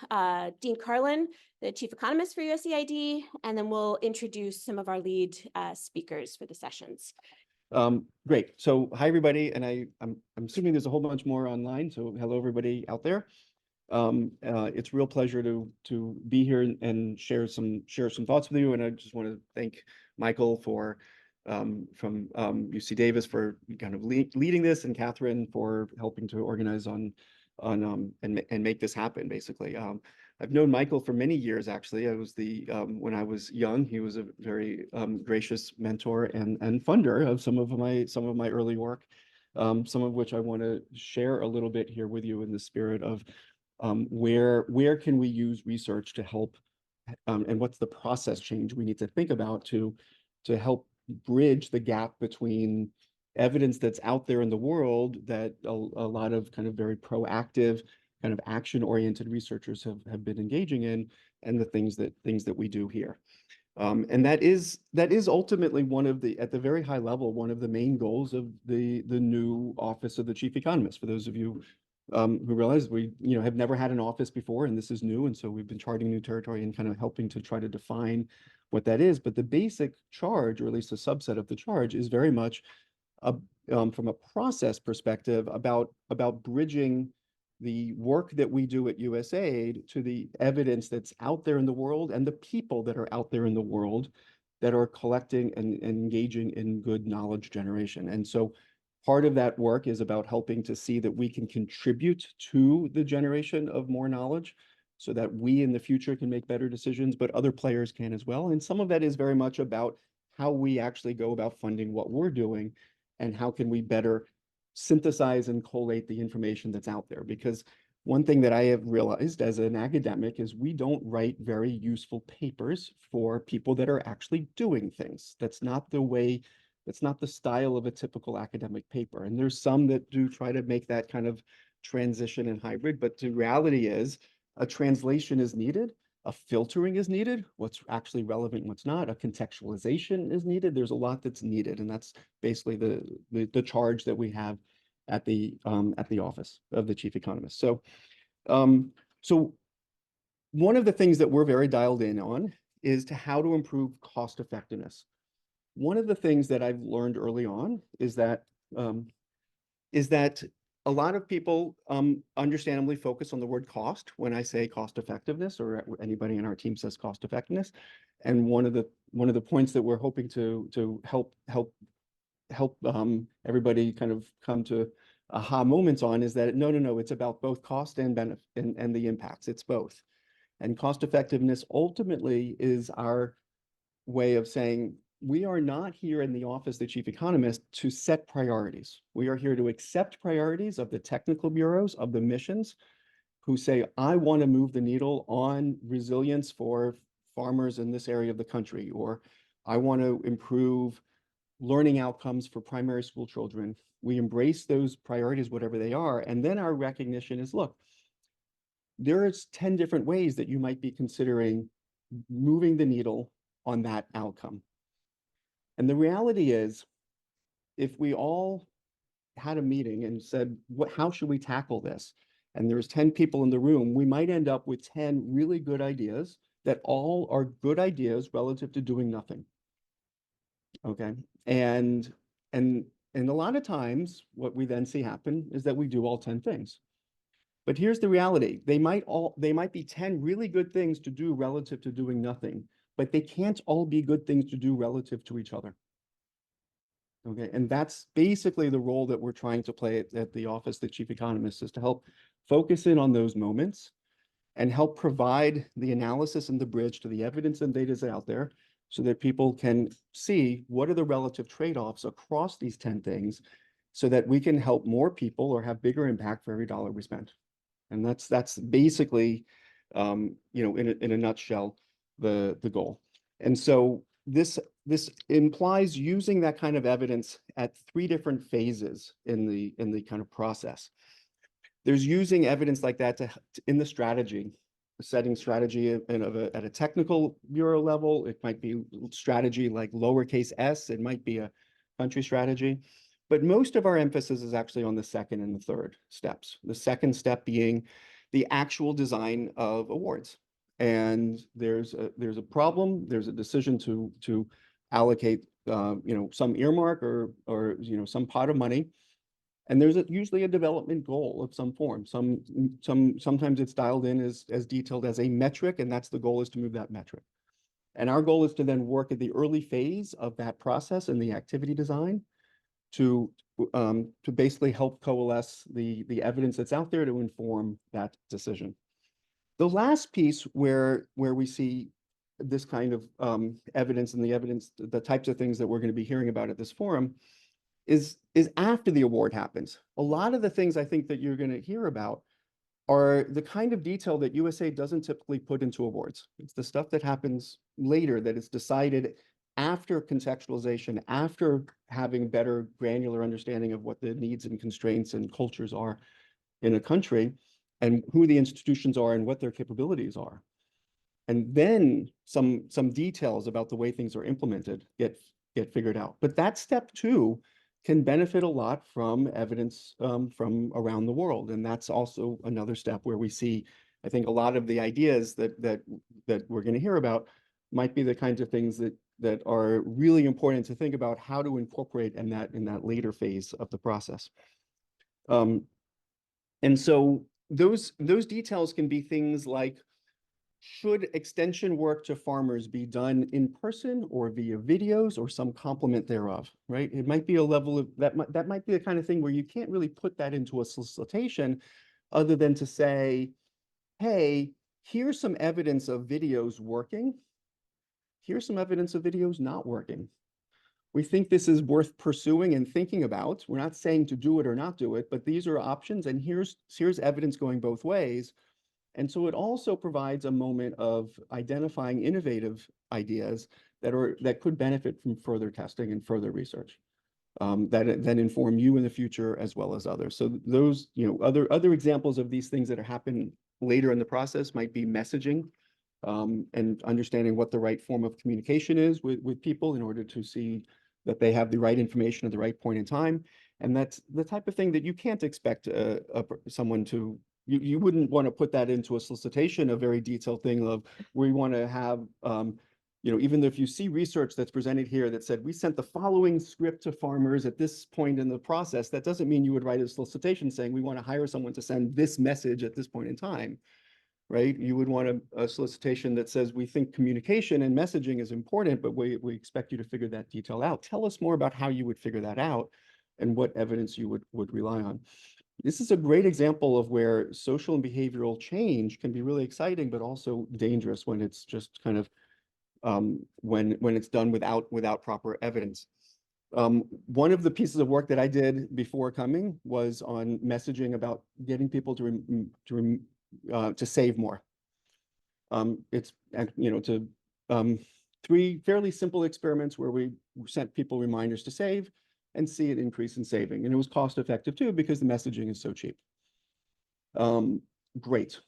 Dean Karlan, the Chief Economist for USAID, and then we'll introduce some of our lead speakers for the sessions. Great. So hi, everybody. And I'm assuming there's a whole bunch more online. So hello, everybody out there. It's a real pleasure to be here and share some thoughts with you. And I just want to thank Michael from UC Davis for kind of leading this, and Catherine for helping to organize and make this happen, basically. I've known Michael for many years, actually. I was when I was young, he was a very gracious mentor and funder of some of my early work, some of which I want to share a little bit here with you in the spirit of where can we use research to help, and what's the process change we need to think about to help bridge the gap between evidence that's out there in the world that a lot of kind of very proactive, kind of action-oriented researchers have been engaging in, and the things that we do here. And that is ultimately at the very high level, one of the main goals of the new office of the Chief Economist. For those of you who realize we have never had an office before, and this is new, and so we've been charting new territory and kind of helping to try to define what that is. But the basic charge, or at least a subset of the charge, is very much from a process perspective about bridging the work that we do at USAID to the evidence that's out there in the world and the people that are out there in the world that are collecting and engaging in good knowledge generation. And so part of that work is about helping to see that we can contribute to the generation of more knowledge so that we in the future can make better decisions, but other players can as well. And some of that is very much about how we actually go about funding what we're doing, and how can we better synthesize and collate the information that's out there. Because one thing that I have realized as an academic is we don't write very useful papers for people that are actually doing things. That's not the style of a typical academic paper. And there's some that do try to make that kind of transition and hybrid, but the reality is a translation is needed. A filtering is needed, what's actually relevant, what's not. A contextualization is needed. There's a lot that's needed, and that's basically the charge that we have at the office of the Chief Economist. So, so one of the things that we're very dialed in on is to how to improve cost effectiveness. One of the things that I've learned early on is that a lot of people understandably focus on the word cost when I say cost effectiveness, or anybody in our team says cost effectiveness. And one of the points that we're hoping to help everybody kind of come to aha moments on is that no, it's about both cost and benefit and the impacts. It's both. And cost effectiveness ultimately is our way of saying, we are not here in the office of the Chief Economist to set priorities. We are here to accept priorities of the technical bureaus, of the missions, who say, I want to move the needle on resilience for farmers in this area of the country, or I want to improve learning outcomes for primary school children. We embrace those priorities, whatever they are, and then our recognition is, look, there's 10 different ways that you might be considering moving the needle on that outcome. And the reality is, if we all had a meeting and said, how should we tackle this? And there's 10 people in the room, we might end up with 10 really good ideas that all are good ideas relative to doing nothing. Okay. And a lot of times what we then see happen is that we do all 10 things. But here's the reality. They might be 10 really good things to do relative to doing nothing, but they can't all be good things to do relative to each other. Okay, and that's basically the role that we're trying to play at the office of the Chief Economist, is to help focus in on those moments and help provide the analysis and the bridge to the evidence and data that's out there so that people can see what are the relative trade-offs across these 10 things so that we can help more people or have bigger impact for every dollar we spend. And that's basically, in a nutshell, the goal. And so this implies using that kind of evidence at 3 different phases in the kind of process. There's using evidence like that in the strategy, setting strategy at a technical bureau level. It might be strategy like lowercase s. It might be a country strategy. But most of our emphasis is actually on the second and the third steps. The second step being the actual design of awards. And there's a problem, there's a decision to allocate some earmark or some pot of money. And there's usually a development goal of some form. Sometimes it's dialed in as detailed as a metric, and that's the goal, is to move that metric. And our goal is to then work at the early phase of that process and the activity design to basically help coalesce the evidence that's out there to inform that decision. The last piece where we see this kind of evidence, and the types of things that we're going to be hearing about at this forum, is after the award happens. A lot of the things I think that you're going to hear about are the kind of detail that USAID doesn't typically put into awards. It's the stuff that happens later, that is decided after contextualization, after having better granular understanding of what the needs and constraints and cultures are in a country, and who the institutions are and what their capabilities are. And then some details about the way things are implemented get figured out. But that step two can benefit a lot from evidence from around the world. And that's also another step where we see, I think, a lot of the ideas that we're going to hear about might be the kinds of things that are really important to think about how to incorporate in that later phase of the process. And so those details can be things like, should extension work to farmers be done in person or via videos or some complement thereof, right? It might be a level of, that might be the kind of thing where you can't really put that into a solicitation other than to say, hey, here's some evidence of videos working. Here's some evidence of videos not working. We think this is worth pursuing and thinking about. We're not saying to do it or not do it, but these are options, and here's evidence going both ways. And so it also provides a moment of identifying innovative ideas that could benefit from further testing and further research that inform you in the future as well as others. So those, other examples of these things that are happening later in the process might be messaging and understanding what the right form of communication is with people in order to see that they have the right information at the right point in time. And that's the type of thing that you can't expect someone to. You wouldn't want to put that into a solicitation, a very detailed thing of we want to have, even if you see research that's presented here that said, we sent the following script to farmers at this point in the process, that doesn't mean you would write a solicitation saying, we want to hire someone to send this message at this point in time, right? You would want a solicitation that says, we think communication and messaging is important, but we expect you to figure that detail out. Tell us more about how you would figure that out and what evidence you would rely on. This is a great example of where social and behavioral change can be really exciting, but also dangerous when it's just kind of when it's done without proper evidence. One of the pieces of work that I did before coming was on messaging about getting people to save more. It's to 3 fairly simple experiments where we sent people reminders to save and see an increase in saving. And it was cost effective too, because the messaging is so cheap. Great.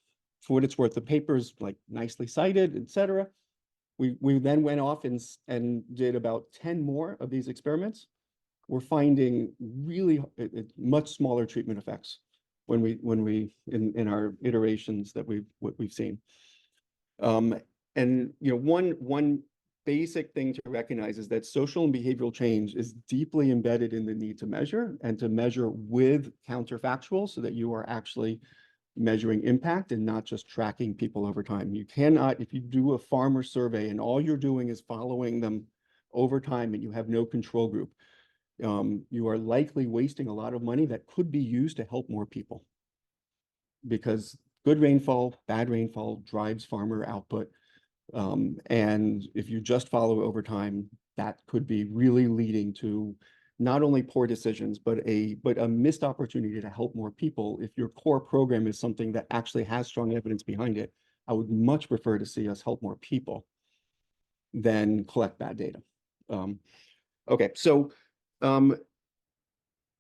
For what it's worth, the paper's like nicely cited, etc. We then went off and did about 10 more of these experiments. We're finding really much smaller treatment effects when we in our iterations that we've seen. And one basic thing to recognize is that social and behavioral change is deeply embedded in the need to measure and to measure with counterfactual so that you are actually measuring impact and not just tracking people over time. You cannot, if you do a farmer survey and all you're doing is following them over time and you have no control group, you are likely wasting a lot of money that could be used to help more people. Because good rainfall, bad rainfall drives farmer output. And if you just follow over time, that could be really leading to not only poor decisions, but a missed opportunity to help more people. If your core program is something that actually has strong evidence behind it, I would much prefer to see us help more people than collect bad data. Okay, so one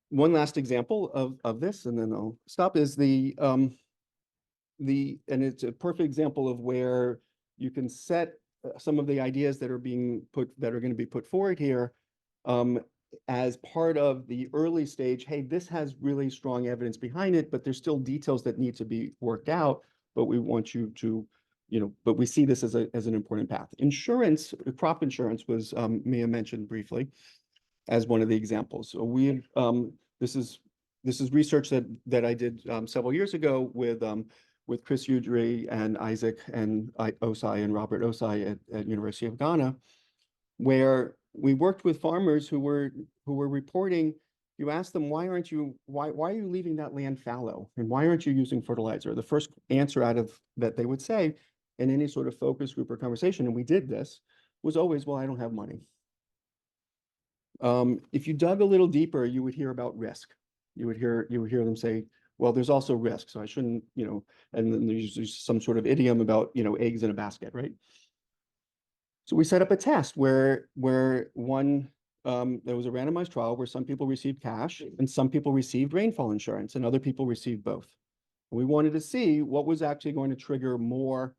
last example of this, and then I'll stop, is and it's a perfect example of where you can set some of the ideas that are going to be put forward here as part of the early stage, hey, this has really strong evidence behind it, but there's still details that need to be worked out. But we want you to, but we see this as an important path. Insurance, crop insurance was Mia mentioned briefly as one of the examples. So this is research that I did several years ago with Chris Udry and Isaac and Osai and Robert Osai at University of Ghana, where we worked with farmers who were reporting. You ask them, why are you leaving that land fallow, and why aren't you using fertilizer? The first answer out of that they would say in any sort of focus group or conversation, and we did this, was always, well, I don't have money. If you dug a little deeper, you would hear about risk. You would hear them say, well, there's also risk, so I shouldn't, and then there's some sort of idiom about, eggs in a basket, right? So we set up a test where one, there was a randomized trial where some people received cash and some people received rainfall insurance and other people received both. We wanted to see what was actually going to trigger more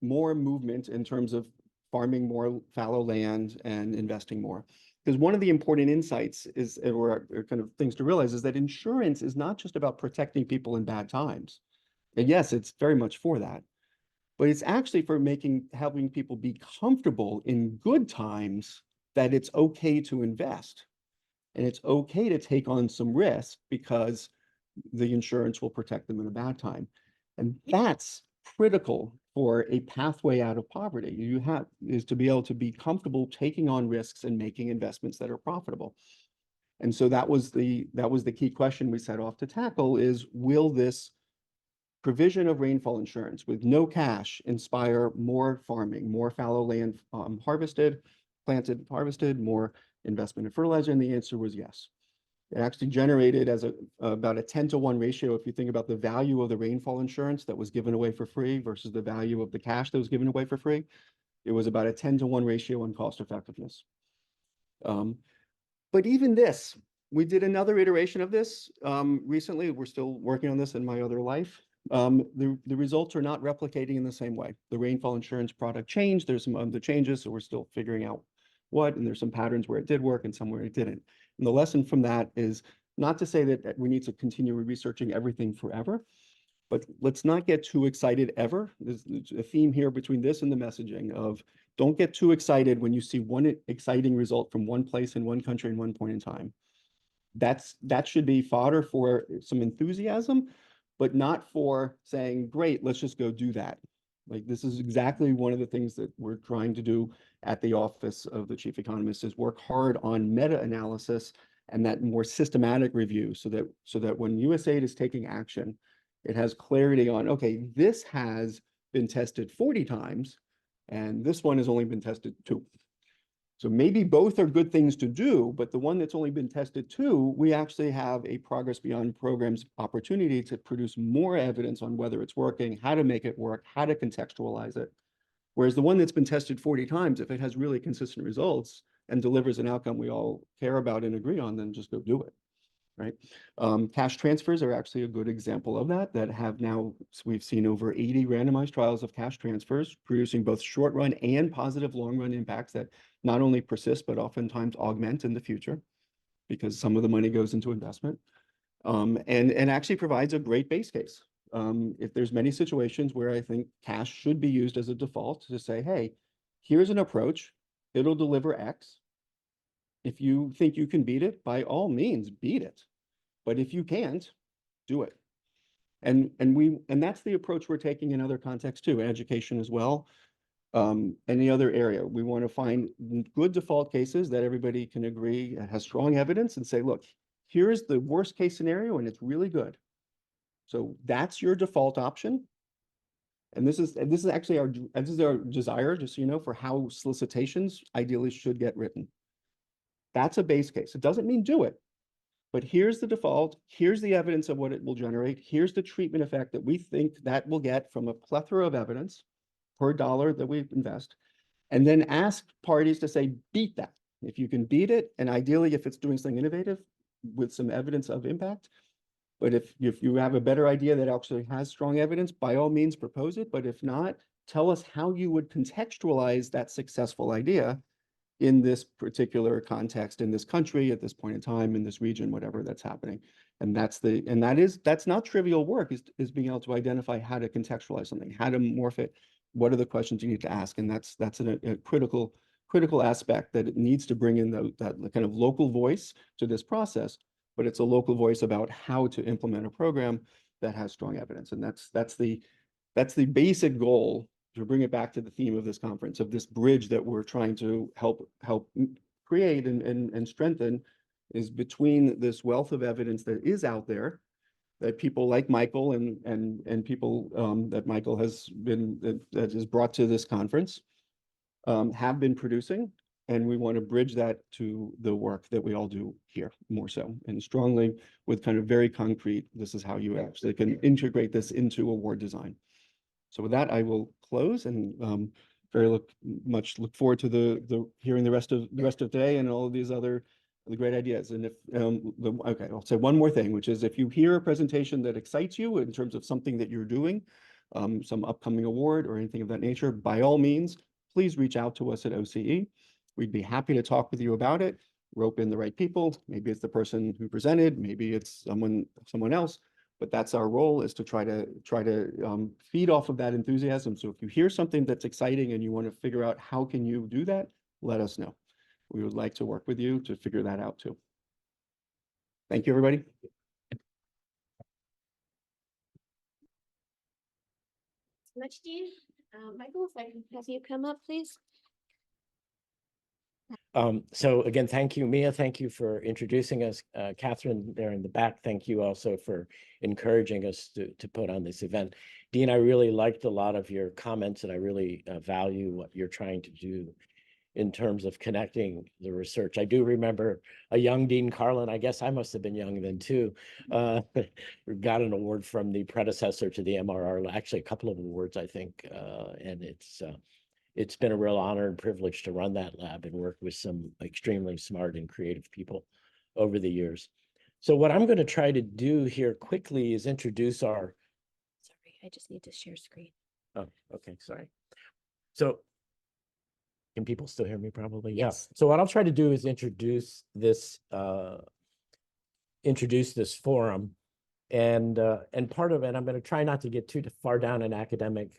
movement in terms of farming more fallow land and investing more. Because one of the important insights is, or kind of things to realize, is that insurance is not just about protecting people in bad times. And yes, it's very much for that, but it's actually for helping people be comfortable in good times, that it's okay to invest and it's okay to take on some risk because the insurance will protect them in a bad time. And that's critical for a pathway out of poverty. Is to be able to be comfortable taking on risks and making investments that are profitable. And so that was the key question we set off to tackle: is, will this provision of rainfall insurance with no cash inspire more farming, more fallow land harvested, more investment in fertilizer? And the answer was yes. It actually generated about a 10-to-1 ratio. If you think about the value of the rainfall insurance that was given away for free versus the value of the cash that was given away for free, it was about a 10-to-1 ratio on cost effectiveness. But even this, we did another iteration of this recently. We're still working on this in my other life. The results are not replicating in the same way. The rainfall insurance product changed. There's some other changes, so we're still figuring out what, and there's some patterns where it did work and some where it didn't. And the lesson from that is not to say that we need to continue researching everything forever, but let's not get too excited ever. There's a theme here between this and the messaging of, don't get too excited when you see one exciting result from one place in one country in one point in time. That should be fodder for some enthusiasm, but not for saying, great, let's just go do that. Like, this is exactly one of the things that we're trying to do at the Office of the Chief Economist, is work hard on meta-analysis and that more systematic review, so that when USAID is taking action, it has clarity on, okay, this has been tested 40 times and this one has only been tested 2. So maybe both are good things to do, but the one that's only been tested 2, we actually have a Progress Beyond Programs opportunity to produce more evidence on whether it's working, how to make it work, how to contextualize it. Whereas the one that's been tested 40 times, if it has really consistent results and delivers an outcome we all care about and agree on, then just go do it, right? Cash transfers are actually a good example of that have now, we've seen over 80 randomized trials of cash transfers, producing both short run and positive long run impacts that not only persist, but oftentimes augment in the future, because some of the money goes into investment, and actually provides a great base case. If there's many situations where I think cash should be used as a default to say, hey, here's an approach, it'll deliver X. If you think you can beat it, by all means, beat it. But if you can't, do it. And that's the approach we're taking in other contexts too, education as well. Any other area, we want to find good default cases that everybody can agree has strong evidence, and say, look, here's the worst case scenario and it's really good. So that's your default option. And this is actually our desire, just so you know, for how solicitations ideally should get written. That's a base case. It doesn't mean do it, but here's the default. Here's the evidence of what it will generate. Here's the treatment effect that we think that will get from a plethora of evidence per dollar that we invest. And then ask parties to say, beat that. If you can beat it, and ideally if it's doing something innovative with some evidence of impact. But if you have a better idea that actually has strong evidence, by all means propose it. But if not, tell us how you would contextualize that successful idea in this particular context, in this country, at this point in time, in this region, whatever that's happening. And that's not trivial work, is being able to identify how to contextualize something, how to morph it, what are the questions you need to ask. And that's a critical aspect, that it needs to bring in that kind of local voice to this process, but it's a local voice about how to implement a program that has strong evidence. And that's the basic goal, to bring it back to the theme of this conference, of this bridge that we're trying to help create and strengthen, is between this wealth of evidence that is out there, that people like Michael and people that Michael has brought to this conference have been producing. And we want to bridge that to the work that we all do here, more so, and strongly, with kind of very concrete, this is how you actually can integrate this into award design. So with that, I will close, and very much look forward to the hearing the rest of today, and all of these other great ideas. And if okay, I'll say one more thing, which is, if you hear a presentation that excites you in terms of something that you're doing, some upcoming award or anything of that nature, by all means, please reach out to us at OCE. We'd be happy to talk with you about it, rope in the right people. Maybe it's the person who presented, maybe it's someone else. But that's our role, is to try to feed off of that enthusiasm. So if you hear something that's exciting and you want to figure out how can you do that, let us know. We would like to work with you to figure that out too. Thank you, everybody. Much, Dean. Michael, if I can have you come up, please. So again, thank you, Mia. Thank you for introducing us. Catherine there in the back, thank you also for encouraging us to put on this event. Dean, I really liked a lot of your comments, and I really value what you're trying to do in terms of connecting the research. I do remember a young Dean Karlan, I guess I must have been young then too, got an award from the predecessor to the MRR, actually a couple of awards, I think, and it's been a real honor and privilege to run that lab and work with some extremely smart and creative people over the years. So what I'm going to try to do here quickly is introduce our... Sorry, I just need to share screen. Oh, okay, sorry. So can people still hear me probably? Yes. Yeah. So what I'll try to do is introduce this forum. And part of it, I'm going to try not to get too far down an academic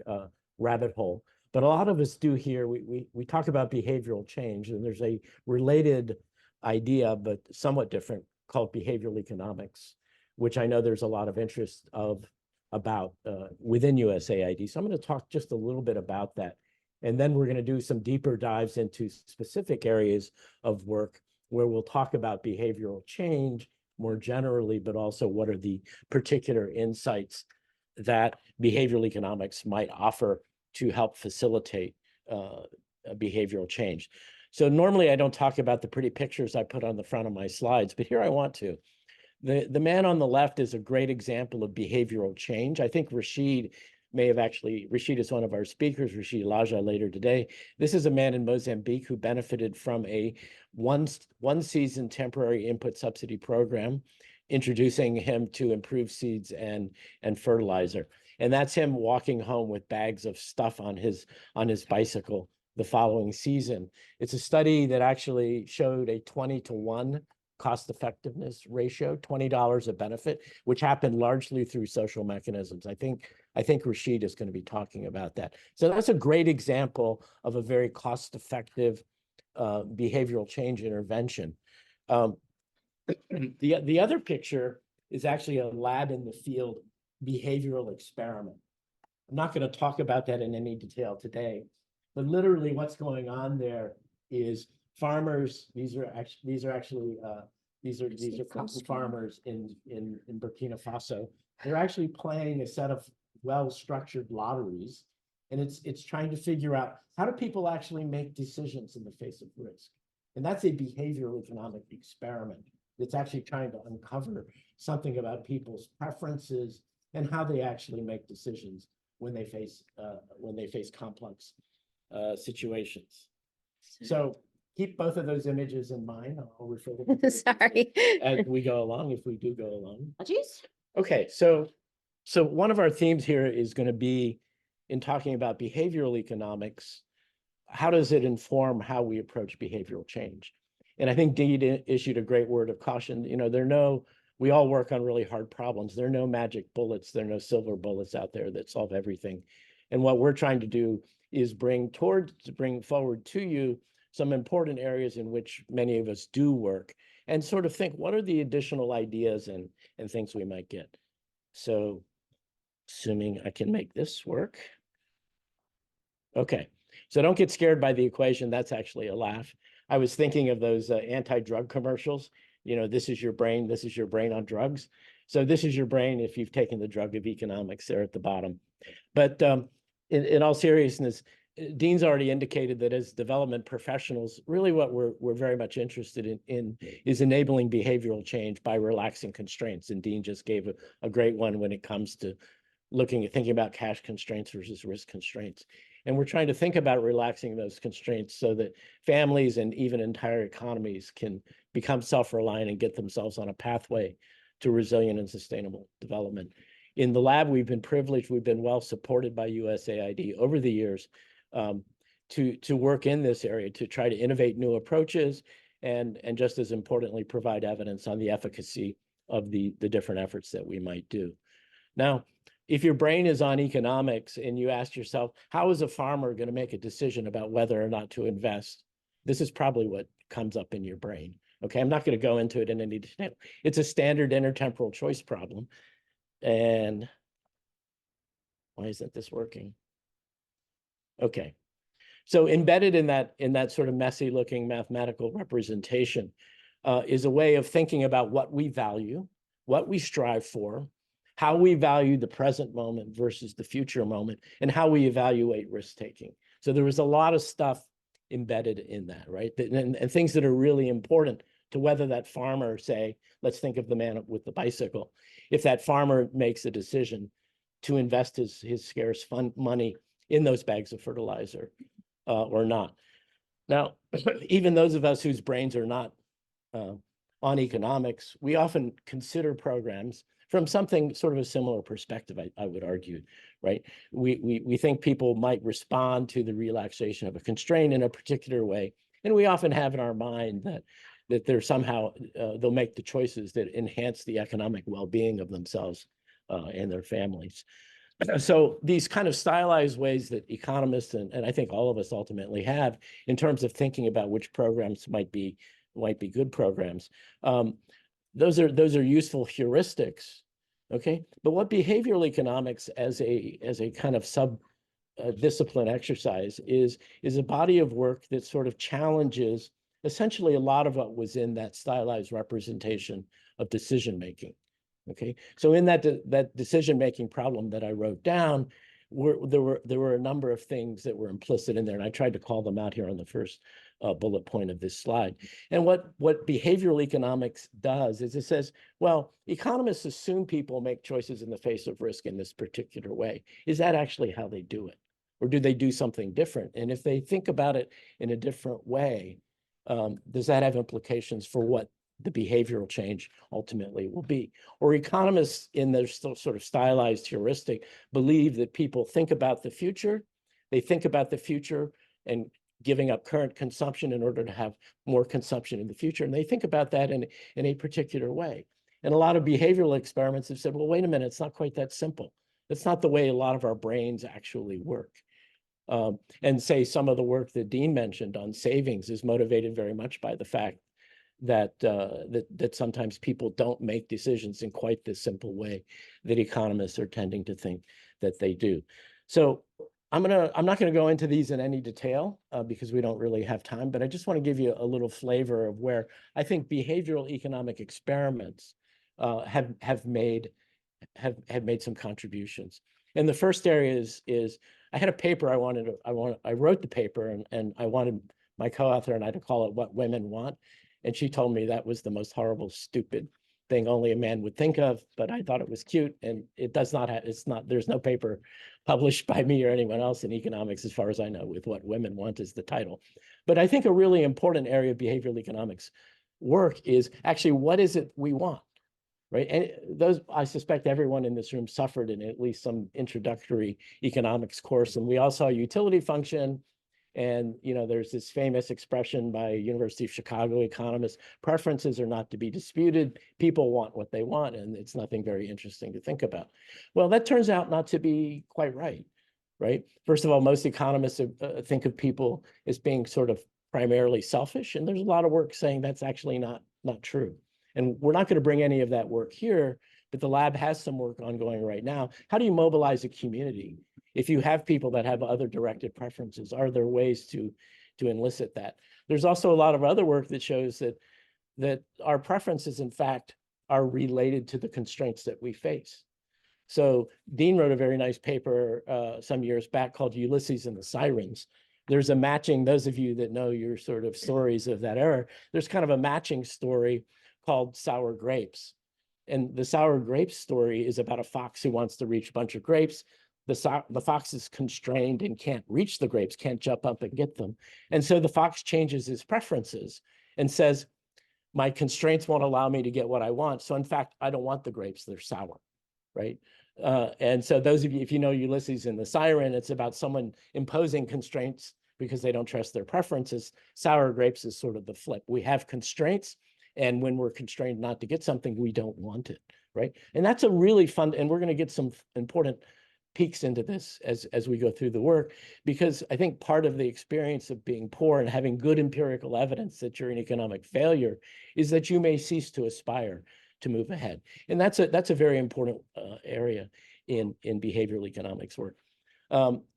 rabbit hole. But a lot of us do here, we talk about behavioral change, and there's a related idea, but somewhat different, called behavioral economics, which I know there's a lot of interest about within USAID. So I'm going to talk just a little bit about that. And then we're going to do some deeper dives into specific areas of work where we'll talk about behavioral change more generally, but also what are the particular insights that behavioral economics might offer to help facilitate behavioral change. So normally I don't talk about the pretty pictures I put on the front of my slides, but here I want to. The man on the left is a great example of behavioral change. I think Rachid Rachid is one of our speakers, Rachid Laajaj, later today. This is a man in Mozambique who benefited from a one season temporary input subsidy program, introducing him to improved seeds and fertilizer. And that's him walking home with bags of stuff on his bicycle the following season. It's a study that actually showed a 20-to-1 cost effectiveness ratio, $20 a benefit, which happened largely through social mechanisms. I think Rachid is going to be talking about that. So that's a great example of a very cost effective behavioral change intervention. The other picture is actually a lab in the field behavioral experiment. I'm not going to talk about that in any detail today, but literally what's going on there is farmers. These are cotton farmers in Burkina Faso. They're actually playing a set of well-structured lotteries, and it's trying to figure out, how do people actually make decisions in the face of risk? And that's a behavioral economic experiment that's actually trying to uncover something about people's preferences and how they actually make decisions when they face complex situations. So keep both of those images in mind. I'll refer to them Sorry. as we go along, if we do go along. Jeez. Okay, so one of our themes here is going to be, in talking about behavioral economics, how does it inform how we approach behavioral change? And I think Dean issued a great word of caution. We all work on really hard problems. There are no magic bullets. There are no silver bullets out there that solve everything. And what we're trying to do is bring forward to you some important areas in which many of us do work and sort of think, what are the additional ideas and things we might get? So assuming I can make this work. Okay, so don't get scared by the equation. That's actually a laugh. I was thinking of those anti-drug commercials. This is your brain on drugs. So this is your brain if you've taken the drug of economics there at the bottom. But in all seriousness, Dean's already indicated that as development professionals, really what we're very much interested in is enabling behavioral change by relaxing constraints. And Dean just gave a great one when it comes to thinking about cash constraints versus risk constraints. And we're trying to think about relaxing those constraints so that families and even entire economies can become self-reliant and get themselves on a pathway to resilient and sustainable development. In the lab, we've been privileged, we've been well supported by USAID over the years to work in this area, to try to innovate new approaches and just as importantly, provide evidence on the efficacy of the different efforts that we might do. Now, if your brain is on economics and you ask yourself, how is a farmer going to make a decision about whether or not to invest? This is probably what comes up in your brain. Okay, I'm not going to go into it in any detail. It's a standard intertemporal choice problem. And why isn't this working? Okay, so embedded in that sort of messy looking mathematical representation is a way of thinking about what we value, what we strive for, how we value the present moment versus the future moment, and how we evaluate risk-taking. So there was a lot of stuff embedded in that, right? And things that are really important to whether that farmer, say, let's think of the man with the bicycle, if that farmer makes a decision to invest his scarce money in those bags of fertilizer or not. Now, even those of us whose brains are not on economics, we often consider programs from something sort of a similar perspective, I would argue, right? We think people might respond to the relaxation of a constraint in a particular way, and we often have in our mind that they're somehow, they'll make the choices that enhance the economic well-being of themselves and their families. So these kind of stylized ways that economists and I think all of us ultimately have in terms of thinking about which programs might be good programs. Those are useful heuristics, okay? But what behavioral economics as a kind of discipline exercise is a body of work that sort of challenges essentially a lot of what was in that stylized representation of decision making. Okay, so in that decision-making problem that I wrote down, there were a number of things that were implicit in there, and I tried to call them out here on the first bullet point of this slide. And what behavioral economics does is it says, well, economists assume people make choices in the face of risk in this particular way. Is that actually how they do it? Or do they do something different? And if they think about it in a different way, does that have implications for what the behavioral change ultimately will be? Or economists in their sort of stylized heuristic believe that people think about the future. They think about the future and giving up current consumption in order to have more consumption in the future. And they think about that in a particular way. And a lot of behavioral experiments have said, well, wait a minute, it's not quite that simple. That's not the way a lot of our brains actually work. And say some of the work that Dean mentioned on savings is motivated very much by the fact that sometimes people don't make decisions in quite this simple way that economists are tending to think that they do. So I'm not going to go into these in any detail because we don't really have time, but I just want to give you a little flavor of where I think behavioral economic experiments have made some contributions. And the first area is I had a paper I wrote the paper and I wanted my co-author and I to call it What Women Want. And she told me that was the most horrible, stupid thing only a man would think of, but I thought it was cute. And it does not have, there's no paper published by me or anyone else in economics, as far as I know, with What Women Want as the title. But I think a really important area of behavioral economics work is actually, what is it we want, right? And I suspect everyone in this room suffered in at least some introductory economics course. And we all saw utility function And, you know, there's this famous expression by University of Chicago economists: preferences are not to be disputed. People want what they want, and it's nothing very interesting to think about. Well, that turns out not to be quite right, right? First of all, most economists think of people as being sort of primarily selfish, and there's a lot of work saying that's actually not true. And we're not going to bring any of that work here, but the lab has some work ongoing right now. How do you mobilize a community? If you have people that have other directed preferences, are there ways to elicit that? There's also a lot of other work that shows that our preferences, in fact, are related to the constraints that we face. So Dean wrote a very nice paper some years back called Ulysses and the Sirens. There's a matching, those of you that know your sort of stories of that era, there's kind of a matching story called Sour Grapes. And the sour grapes story is about a fox who wants to reach a bunch of grapes. The fox is constrained and can't reach the grapes, can't jump up and get them. And so the fox changes his preferences and says, my constraints won't allow me to get what I want. So in fact, I don't want the grapes, they're sour, right? And so those of you, if you know Ulysses and the Siren, it's about someone imposing constraints because they don't trust their preferences. Sour grapes is sort of the flip. We have constraints, and when we're constrained not to get something, we don't want it, right? And that's a really fun, and we're going to get some important peeks into this as we go through the work, because I think part of the experience of being poor and having good empirical evidence that you're an economic failure is that you may cease to aspire to move ahead. And that's a very important area in behavioral economics work.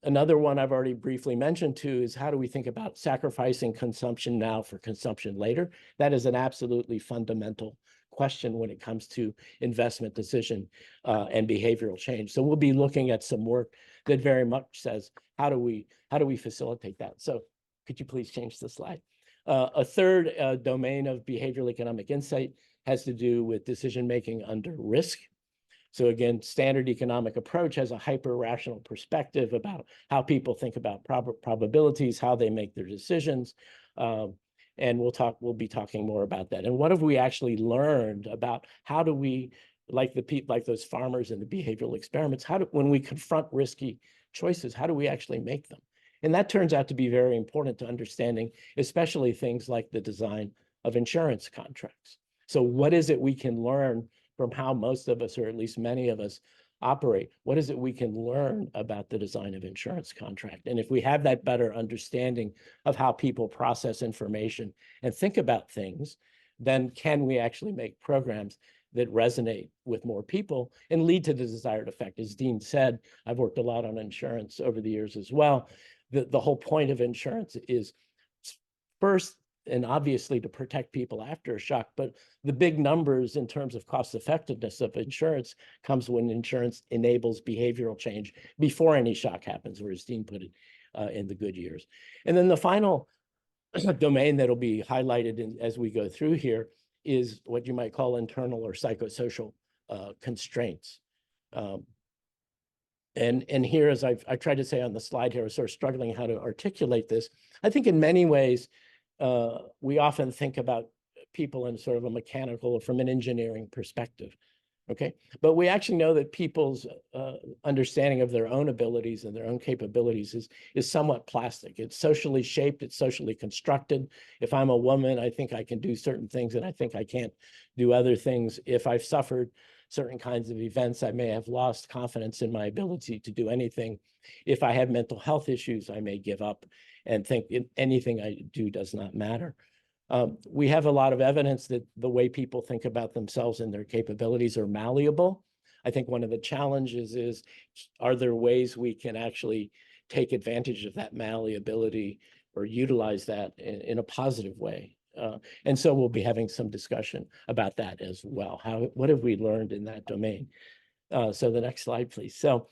Another one I've already briefly mentioned too is how do we think about sacrificing consumption now for consumption later? That is an absolutely fundamental question when it comes to investment decision and behavioral change. So we'll be looking at some work that very much says, how do we facilitate that? So could you please change the slide? A third domain of behavioral economic insight has to do with decision-making under risk. So again, standard economic approach has a hyper-rational perspective about how people think about probabilities, how they make their decisions. And we'll be talking more about that. And what have we actually learned about how do we, like those farmers in the behavioral experiments, when we confront risky choices, how do we actually make them? And that turns out to be very important to understanding, especially things like the design of insurance contracts. So what is it we can learn from how most of us, or at least many of us, operate? What is it we can learn about the design of insurance contract? And if we have that better understanding of how people process information and think about things, then can we actually make programs that resonate with more people and lead to the desired effect? As Dean said, I've worked a lot on insurance over the years as well. The whole point of insurance is first and obviously to protect people after a shock, but the big numbers in terms of cost effectiveness of insurance comes when insurance enables behavioral change before any shock happens, or as Dean put it, in the good years. And then the final domain that'll be highlighted as we go through here is what you might call internal or psychosocial constraints. And here, as I tried to say on the slide here, I was sort of struggling how to articulate this. I think in many ways, we often think about people in sort of a mechanical or from an engineering perspective, okay? But we actually know that people's understanding of their own abilities and their own capabilities is somewhat plastic. It's socially shaped, it's socially constructed. If I'm a woman, I think I can do certain things and I think I can't do other things. If I've suffered certain kinds of events, I may have lost confidence in my ability to do anything. If I have mental health issues, I may give up and think anything I do does not matter. We have a lot of evidence that the way people think about themselves and their capabilities are malleable. I think one of the challenges is, are there ways we can actually take advantage of that malleability or utilize that in a positive way? And so we'll be having some discussion about that as well. What have we learned in that domain? So the next slide, please. So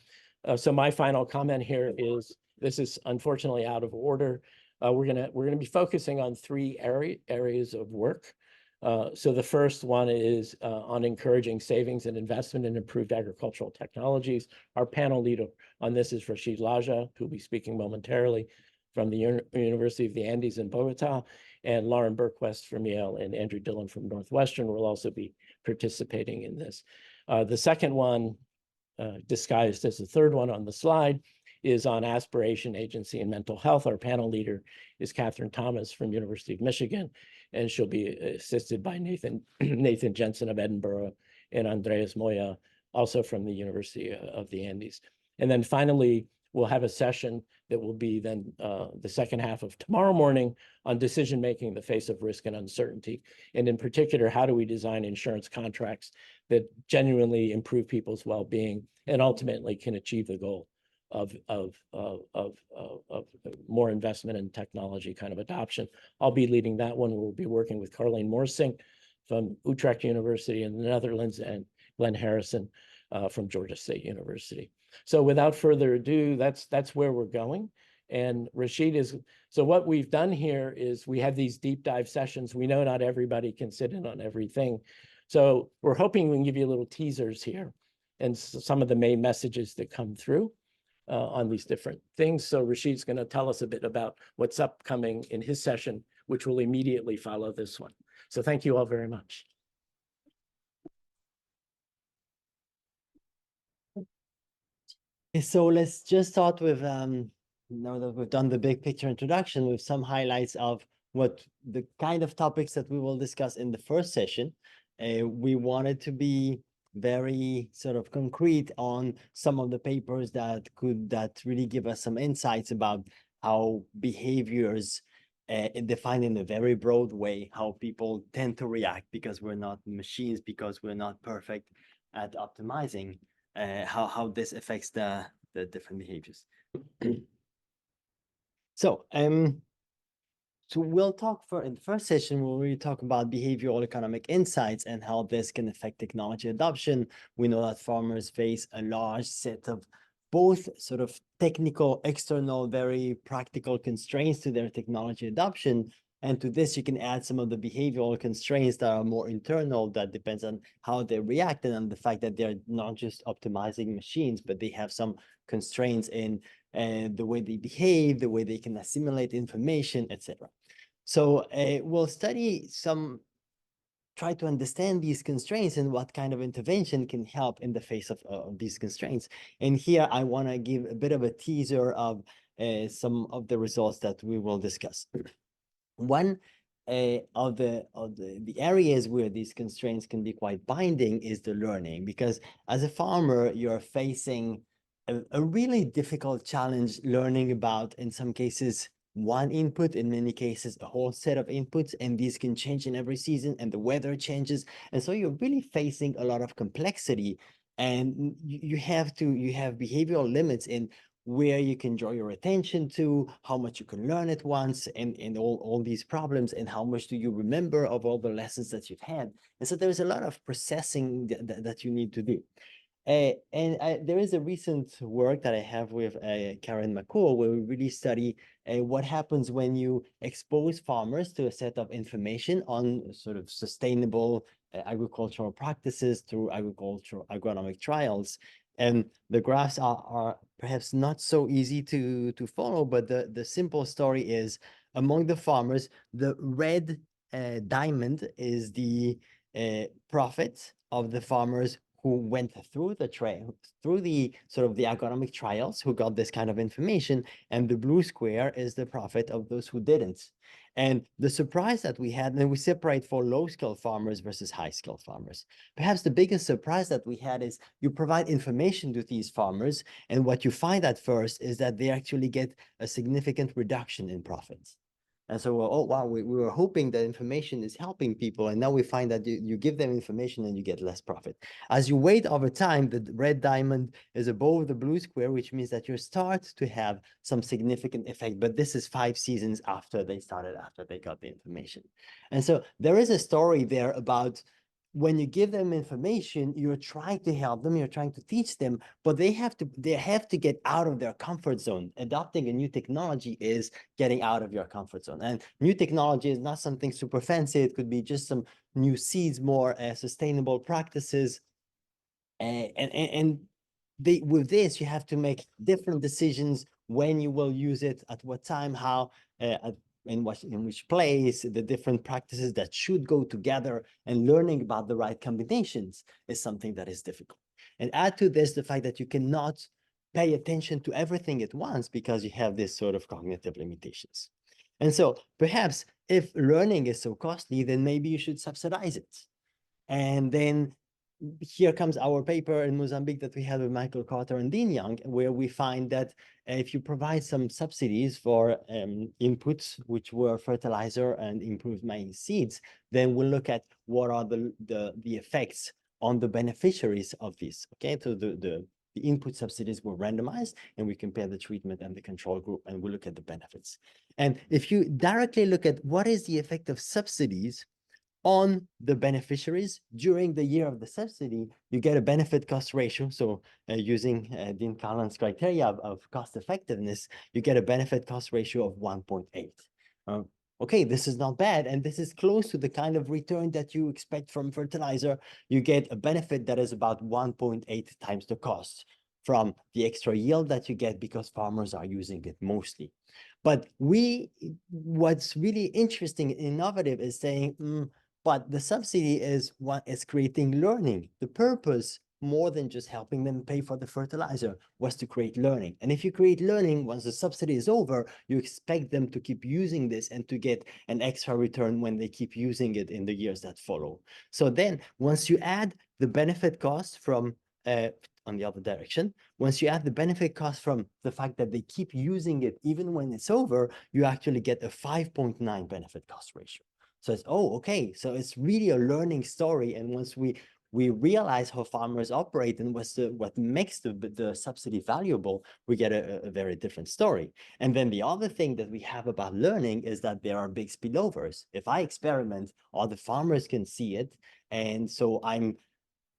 my final comment here is, this is unfortunately out of order. We're gonna be focusing on three areas of work. So the first one is on encouraging savings and investment in improved agricultural technologies. Our panel leader on this is Rachid Laajaj, who will be speaking momentarily from the University of the Andes in Bogota, and Lauren Berquist from Yale and Andrew Dillon from Northwestern will also be participating in this. The second one, disguised as the third one on the slide, is on aspiration, agency, and mental health. Our panel leader is Catherine Thomas from University of Michigan, and she'll be assisted by Nathan Jensen of Edinburgh and Andreas Moya, also from the University of the Andes. And then finally, we'll have a session that will be then the second half of tomorrow morning on decision-making in the face of risk and uncertainty. And in particular, how do we design insurance contracts that genuinely improve people's well-being and ultimately can achieve the goal of more investment in technology kind of adoption. I'll be leading that one. We'll be working with Karlan from Utrecht University in the Netherlands and Glenn Harrison from Georgia State University. So without further ado, that's where we're going. And Rachid so what we've done here is we have these deep dive sessions. We know not everybody can sit in on everything. So we're hoping we can give you little teasers here and some of the main messages that come through on these different things. So Rachid's going to tell us a bit about what's upcoming in his session, which will immediately follow this one. So thank you all very much. So let's just start with, now that we've done the big picture introduction, with some highlights of what the kind of topics that we will discuss in the first session. We wanted to be very sort of concrete on some of the papers that really give us some insights about how behaviors defined in a very broad way, how people tend to react because we're not machines, because we're not perfect at optimizing, how this affects the different behaviors. So we'll talk in the first session, we'll really talk about behavioral economic insights and how this can affect technology adoption. We know that farmers face a large set of both sort of technical, external, very practical constraints to their technology adoption. And to this, you can add some of the behavioral constraints that are more internal, that depends on how they react and on the fact that they're not just optimizing machines, but they have some constraints in the way they behave, the way they can assimilate information, etc. So we'll try to understand these constraints and what kind of intervention can help in the face of these constraints. And here I want to give a bit of a teaser of some of the results that we will discuss. One of the areas where these constraints can be quite binding is the learning, because as a farmer, you're facing a really difficult challenge learning about, in some cases, one input, in many cases, a whole set of inputs, and these can change in every season, and the weather changes. And so you're really facing a lot of complexity, and you have behavioral limits in where you can draw your attention to, how much you can learn at once, and all these problems, and how much do you remember of all the lessons that you've had. And so there's a lot of processing that you need to do. There is a recent work that I have with Karen McCall, where we really study what happens when you expose farmers to a set of information on sort of sustainable agricultural practices through agricultural agronomic trials. And the graphs are perhaps not so easy to follow, but the simple story is, among the farmers, the red diamond is the profit of the farmers who went through the agronomic trials, who got this kind of information, and the blue square is the profit of those who didn't. And the surprise that we had, and we separate for low-skill farmers versus high-skill farmers. Perhaps the biggest surprise that we had is you provide information to these farmers, and what you find at first is that they actually get a significant reduction in profits. And so, oh, wow, we were hoping that information is helping people. And now we find that you give them information and you get less profit. As you wait over time, the red diamond is above the blue square, which means that you start to have some significant effect. But this is 5 seasons after they got the information. And so there is a story there about when you give them information, you're trying to help them, you're trying to teach them, but they have to get out of their comfort zone. Adopting a new technology is getting out of your comfort zone. And new technology is not something super fancy. It could be just some new seeds, more sustainable practices. With this, you have to make different decisions when you will use it, at what time, how, in which place, the different practices that should go together, and learning about the right combinations is something that is difficult. And add to this the fact that you cannot pay attention to everything at once because you have this sort of cognitive limitations. And so perhaps if learning is so costly, then maybe you should subsidize it. And then here comes our paper in Mozambique that we had with Michael Carter and Dean Young, where we find that if you provide some subsidies for inputs, which were fertilizer and improved maize seeds, then we'll look at what are the effects on the beneficiaries of this. Okay, so the input subsidies were randomized, and we compare the treatment and the control group, and we look at the benefits. And if you directly look at what is the effect of subsidies on the beneficiaries during the year of the subsidy, you get a benefit cost ratio. So using Dean Karlan's criteria of cost effectiveness, you get a benefit cost ratio of 1.8. Okay, this is not bad. And this is close to the kind of return that you expect from fertilizer. You get a benefit that is about 1.8 times the cost from the extra yield that you get because farmers are using it mostly. But what's really interesting and innovative is saying, but the subsidy is what is creating learning. The purpose, more than just helping them pay for the fertilizer, was to create learning. And if you create learning, once the subsidy is over, you expect them to keep using this and to get an extra return when they keep using it in the years that follow. So then once you add the benefit cost from on the other direction, once you add the benefit cost from the fact that they keep using it even when it's over, you actually get a 5.9 benefit cost ratio. So it's, oh, okay, so it's really a learning story. And once we realize how farmers operate and what makes the subsidy valuable, we get a very different story. And then the other thing that we have about learning is that there are big spillovers. If I experiment, all the farmers can see it. And so I'm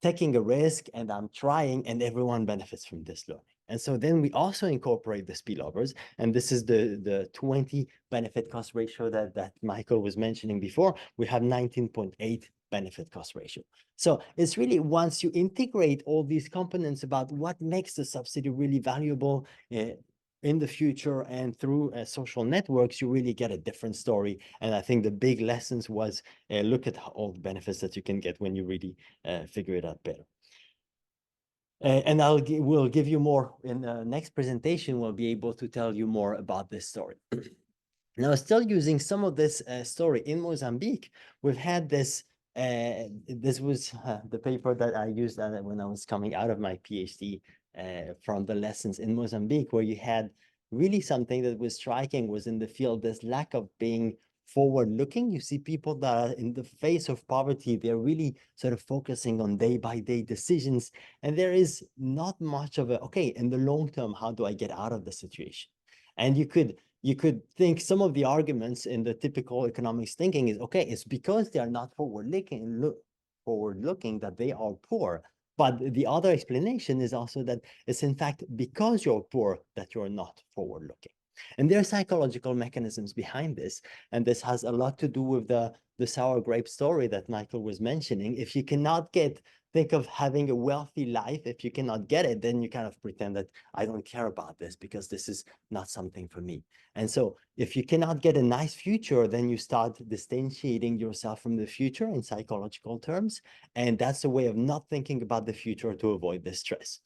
taking a risk and I'm trying, and everyone benefits from this learning. And so then we also incorporate the spillovers, and this is the 20 benefit cost ratio that Michael was mentioning before. We have 19.8 benefit cost ratio. So it's really, once you integrate all these components about what makes the subsidy really valuable in the future and through social networks, you really get a different story. And I think the big lessons was look at all the benefits that you can get when you really figure it out better. And we'll give you more in the next presentation. We'll be able to tell you more about this story. Now, still using some of this story in Mozambique, we've had this. This was the paper that I used when I was coming out of my PhD from the lessons in Mozambique, where you had really something that was striking was in the field, this lack of being forward-looking. You see people that are in the face of poverty, they're really sort of focusing on day-by-day decisions. And there is not much of a, okay, in the long term, how do I get out of the situation? And you could think some of the arguments in the typical economics thinking is, okay, it's because they are not forward-looking that they are poor. But the other explanation is also that it's in fact because you're poor that you're not forward-looking. And there are psychological mechanisms behind this. And this has a lot to do with the sour grape story that Michael was mentioning. If you cannot think of having a wealthy life, if you cannot get it, then you kind of pretend that I don't care about this because this is not something for me. And so if you cannot get a nice future, then you start distanciating yourself from the future in psychological terms. And that's a way of not thinking about the future to avoid the stress.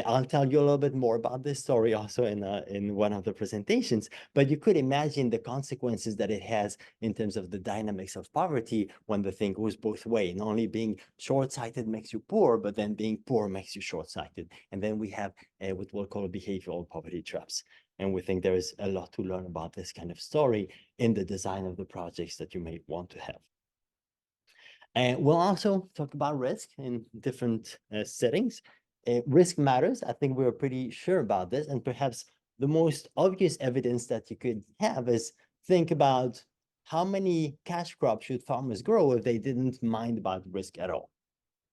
I'll tell you a little bit more about this story also in one of the presentations, but you could imagine the consequences that it has in terms of the dynamics of poverty when the thing goes both ways. Not only being short-sighted makes you poor, but then being poor makes you short-sighted. And then we have what we'll call behavioral poverty traps. And we think there is a lot to learn about this kind of story in the design of the projects that you may want to have. And we'll also talk about risk in different settings. Risk matters. I think we're pretty sure about this. And perhaps the most obvious evidence that you could have is think about how many cash crops should farmers grow if they didn't mind about risk at all.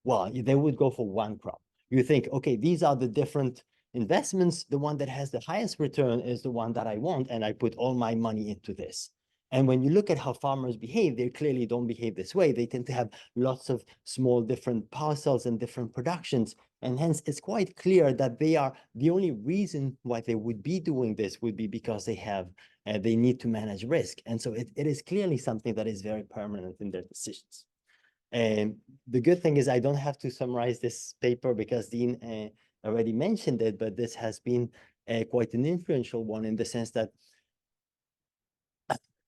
Well, they would go for one crop. You think, okay, these are the different investments. The one that has the highest return is the one that I want, and I put all my money into this. And when you look at how farmers behave, they clearly don't behave this way. They tend to have lots of small different parcels and different productions. And hence, it's quite clear that they are the only reason why they would be doing this would be because they need to manage risk. And so it is clearly something that is very permanent in their decisions. And the good thing is I don't have to summarize this paper because Dean already mentioned it, but this has been quite an influential one in the sense that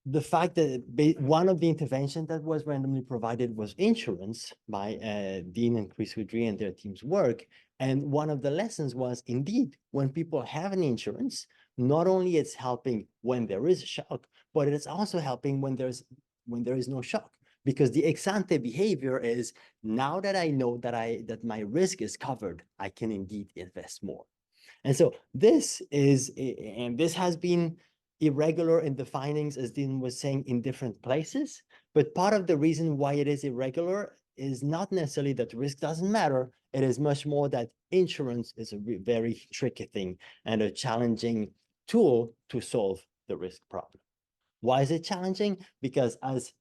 the fact that one of the interventions that was randomly provided was insurance by Dean and Chris Houdry and their team's work. And one of the lessons was, indeed, when people have an insurance, not only it's helping when there is a shock, but it is also helping when there is no shock. Because the ex-ante behavior is, now that I know that my risk is covered, I can indeed invest more. And so this has been irregular in the findings, as Dean was saying, in different places. But part of the reason why it is irregular is not necessarily that risk doesn't matter. It is much more that insurance is a very tricky thing and a challenging tool to solve the risk problem. Why is it challenging? Because as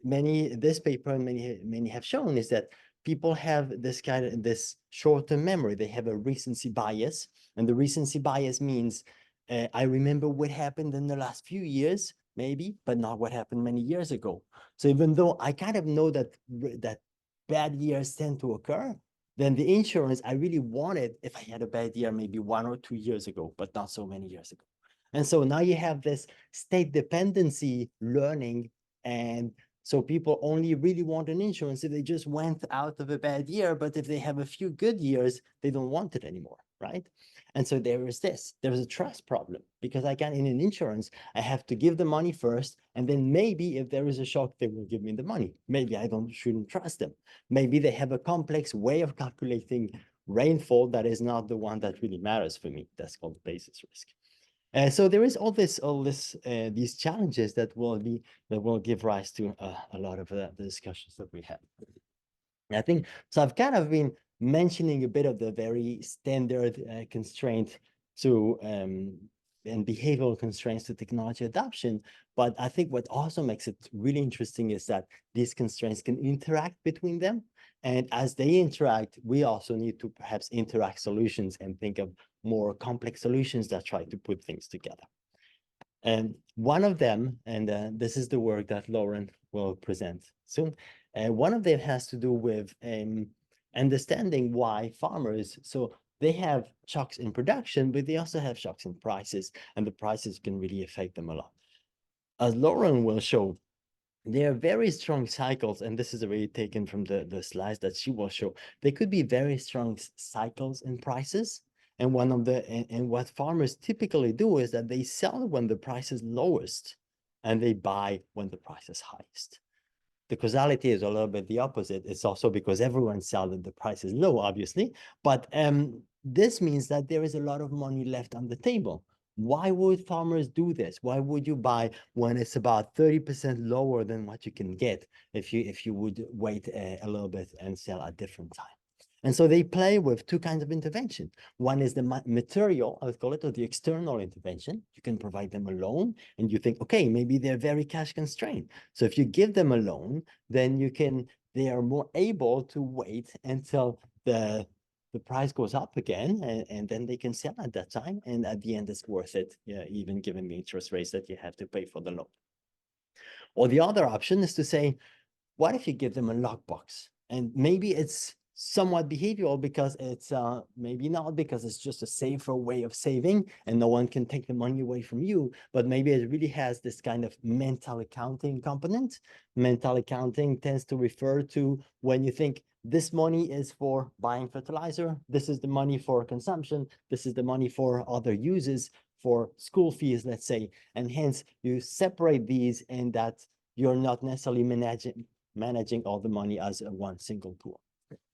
this paper and many have shown, is that people have this short-term memory. They have a recency bias, and the recency bias means I remember what happened in the last few years, maybe, but not what happened many years ago. So even though I kind of know that bad years tend to occur, then the insurance I really wanted if I had a bad year maybe 1 or 2 years ago, but not so many years ago. And so now you have this state dependency learning, and so people only really want an insurance if they just went out of a bad year, but if they have a few good years, they don't want it anymore, right? And so there's a trust problem, because in an insurance, I have to give the money first, and then maybe if there is a shock, they will give me the money. Maybe I shouldn't trust them. Maybe they have a complex way of calculating rainfall that is not the one that really matters for me. That's called basis risk. So there is these challenges that will give rise to a lot of the discussions that we have. I think so. I've kind of been mentioning a bit of the very standard constraint to and behavioral constraints to technology adoption. But I think what also makes it really interesting is that these constraints can interact between them. And as they interact, we also need to perhaps interact solutions and think of more complex solutions that try to put things together. And one of them, and this is the work that Lauren will present soon, one of them has to do with understanding why farmers, so they have shocks in production, but they also have shocks in prices, and the prices can really affect them a lot. As Lauren will show, there are very strong cycles, and this is already taken from the slides that she will show. There could be very strong cycles in prices. And what farmers typically do is that they sell when the price is lowest and they buy when the price is highest. The causality is a little bit the opposite. It's also because everyone sells and the price is low, obviously. But this means that there is a lot of money left on the table. Why would farmers do this? Why would you buy when it's about 30% lower than what you can get if you would wait a little bit and sell at different time? And so they play with two kinds of intervention. One is the material, I would call it, or the external intervention. You can provide them a loan and you think, okay, maybe they're very cash constrained. So if you give them a loan, then they are more able to wait until the price goes up again, and then they can sell at that time. And at the end, it's worth it, even given the interest rates that you have to pay for the loan. Or the other option is to say, what if you give them a lockbox? And maybe it's somewhat behavioral because it's maybe not because it's just a safer way of saving and no one can take the money away from you, but maybe it really has this kind of mental accounting component. Mental accounting tends to refer to when you think this money is for buying fertilizer, this is the money for consumption, this is the money for other uses, for school fees, let's say, and hence you separate these and that you're not necessarily managing all the money as one single pool.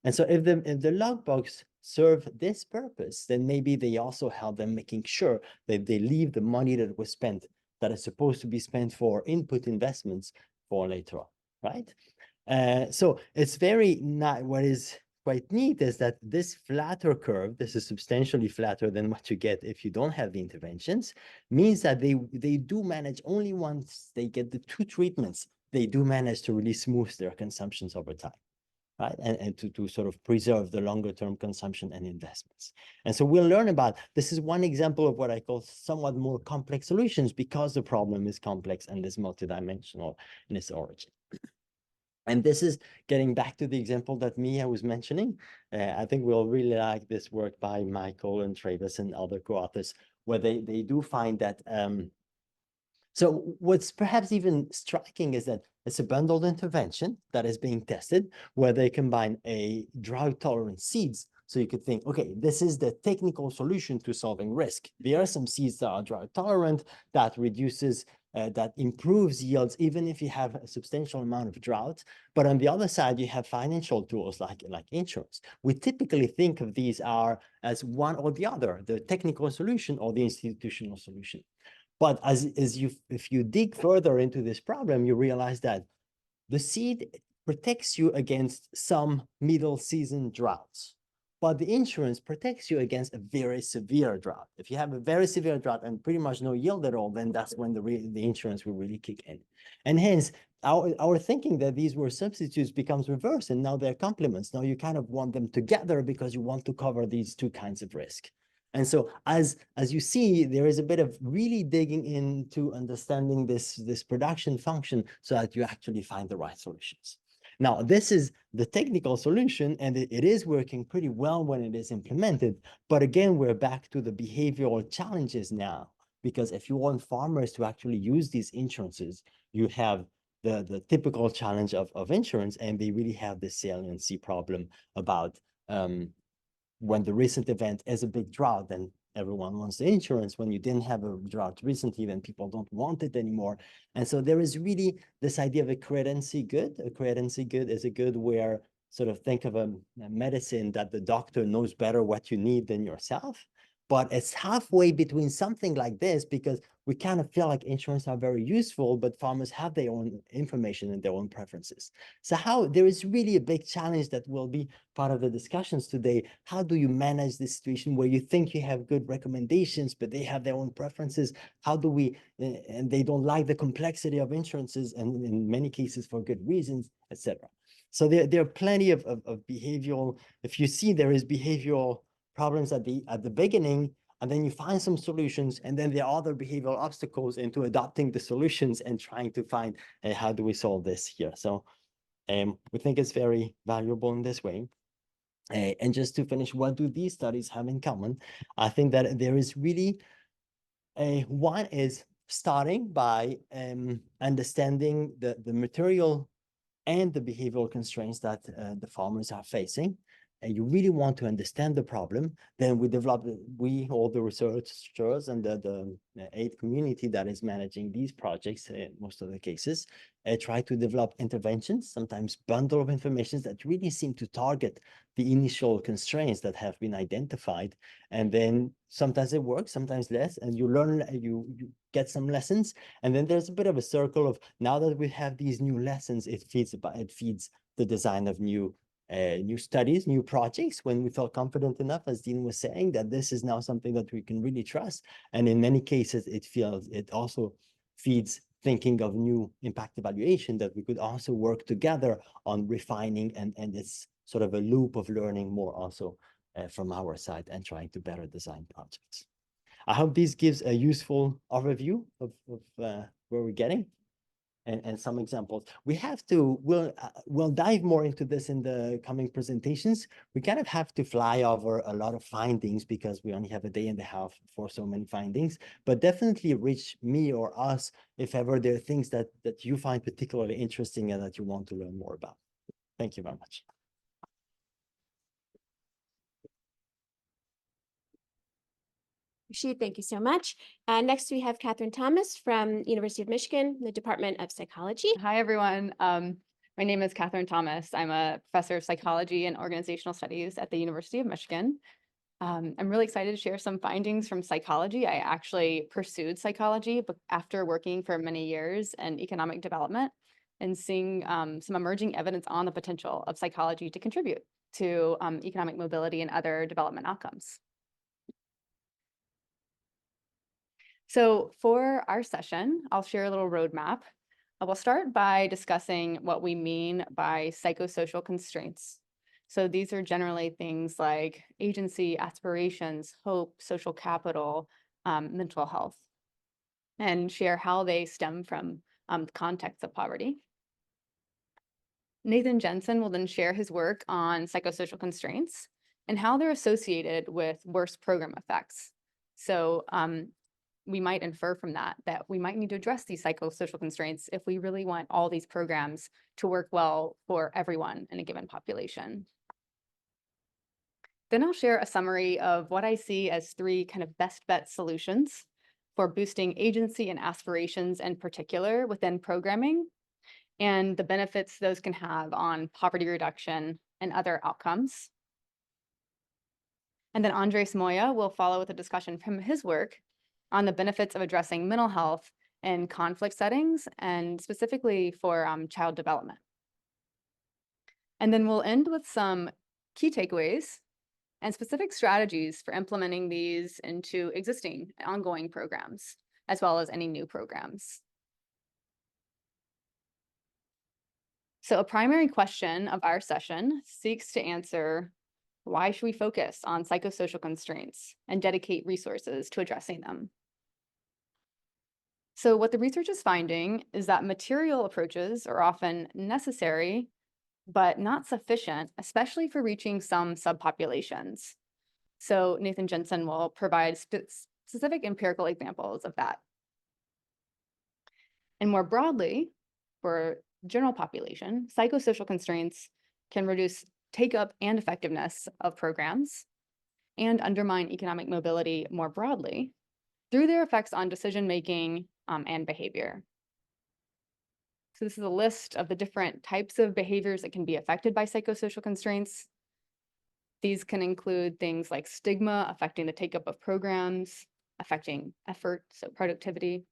And so if the logbox serve this purpose, then maybe they also help them making sure that they leave the money that was spent, that is supposed to be spent for input investments for later on, right? So it's very not, what is quite neat is that this flatter curve, this is substantially flatter than what you get if you don't have the interventions, means that they do manage, only once they get the two treatments, they do manage to really smooth their consumptions over time. Right, and to sort of preserve the longer term consumption and investments. And so we'll learn about, this is one example of what I call somewhat more complex solutions because the problem is complex and is multidimensional in its origin. And this is getting back to the example that Mia was mentioning. I think we'll really like this work by Michael and Travis and other co-authors, where they do find that. So what's perhaps even striking is that it's a bundled intervention that is being tested, where they combine a drought-tolerant seeds. So you could think, okay, this is the technical solution to solving risk. There are some seeds that are drought-tolerant, that reduces that improves yields, even if you have a substantial amount of drought. But on the other side, you have financial tools like insurance. We typically think of these as one or the other, the technical solution or the institutional solution. But if you dig further into this problem, you realize that the seed protects you against some middle season droughts, but the insurance protects you against a very severe drought. If you have a very severe drought and pretty much no yield at all, then that's when the insurance will really kick in. And hence, our thinking that these were substitutes becomes reversed, and now they're complements. Now you kind of want them together because you want to cover these two kinds of risk. And so as you see, there is a bit of really digging into understanding this production function so that you actually find the right solutions. Now, this is the technical solution, and it is working pretty well when it is implemented. But again, we're back to the behavioral challenges now, because if you want farmers to actually use these insurances, you have the typical challenge of insurance, and they really have this saliency problem about when the recent event is a big drought, then everyone wants the insurance. When you didn't have a drought recently, then people don't want it anymore. And so there is really this idea of a credency good. A credency good is a good where sort of think of a medicine that the doctor knows better what you need than yourself. But it's halfway between something like this, because we kind of feel like insurance are very useful, but farmers have their own information and their own preferences. So there is really a big challenge that will be part of the discussions today. How do you manage this situation where you think you have good recommendations, but they have their own preferences? How do we, and they don't like the complexity of insurances, and in many cases for good reasons, etc. So there are plenty of behavioral, if you see there is behavioral problems at the beginning, and then you find some solutions, and then there are other behavioral obstacles into adopting the solutions and trying to find how do we solve this here. So we think it's very valuable in this way. And just to finish, what do these studies have in common? I think that there is really one is starting by understanding the material and the behavioral constraints that the farmers are facing. And you really want to understand the problem, then all the researchers and the aid community that is managing these projects, in most of the cases, try to develop interventions, sometimes bundle of information that really seem to target the initial constraints that have been identified. And then sometimes it works, sometimes less, and you learn, you get some lessons. And then there's a bit of a circle of, now that we have these new lessons, it feeds the design of new studies, new projects, when we felt confident enough, as Dean was saying, that this is now something that we can really trust. And in many cases, it also feeds thinking of new impact evaluation that we could also work together on refining, and it's sort of a loop of learning more also from our side and trying to better design projects. I hope this gives a useful overview of where we're getting. And some examples. We'll dive more into this in the coming presentations. We kind of have to fly over a lot of findings because we only have a day and a half for so many findings, but definitely reach me or us if ever there are things that you find particularly interesting and that you want to learn more about. Thank you very much. Rachid, thank you so much. Next, we have Catherine Thomas from University of Michigan, the Department of Psychology. Hi, everyone. My name is Catherine Thomas. I'm a professor of psychology and organizational studies at the University of Michigan. I'm really excited to share some findings from psychology. I actually pursued psychology, but after working for many years in economic development and seeing some emerging evidence on the potential of psychology to contribute to economic mobility and other development outcomes. So for our session, I'll share a little roadmap. I will start by discussing what we mean by psychosocial constraints. So these are generally things like agency, aspirations, hope, social capital, mental health, and share how they stem from the context of poverty. Nathan Jensen will then share his work on psychosocial constraints and how they're associated with worse program effects. So we might infer from that we might need to address these psychosocial constraints if we really want all these programs to work well for everyone in a given population. Then I'll share a summary of what I see as 3 kind of best bet solutions for boosting agency and aspirations in particular within programming, and the benefits those can have on poverty reduction and other outcomes. And then Andres Moya will follow with a discussion from his work on the benefits of addressing mental health in conflict settings, and specifically for child development. And then we'll end with some key takeaways and specific strategies for implementing these into existing ongoing programs, as well as any new programs. So a primary question of our session seeks to answer, why should we focus on psychosocial constraints and dedicate resources to addressing them? So what the research is finding is that material approaches are often necessary, but not sufficient, especially for reaching some subpopulations. So Nathan Jensen will provide specific empirical examples of that. And more broadly, for general population, psychosocial constraints can reduce take-up and effectiveness of programs and undermine economic mobility more broadly through their effects on decision-making and behavior. So this is a list of the different types of behaviors that can be affected by psychosocial constraints. These can include things like stigma affecting the take-up of programs, affecting effort, so productivity,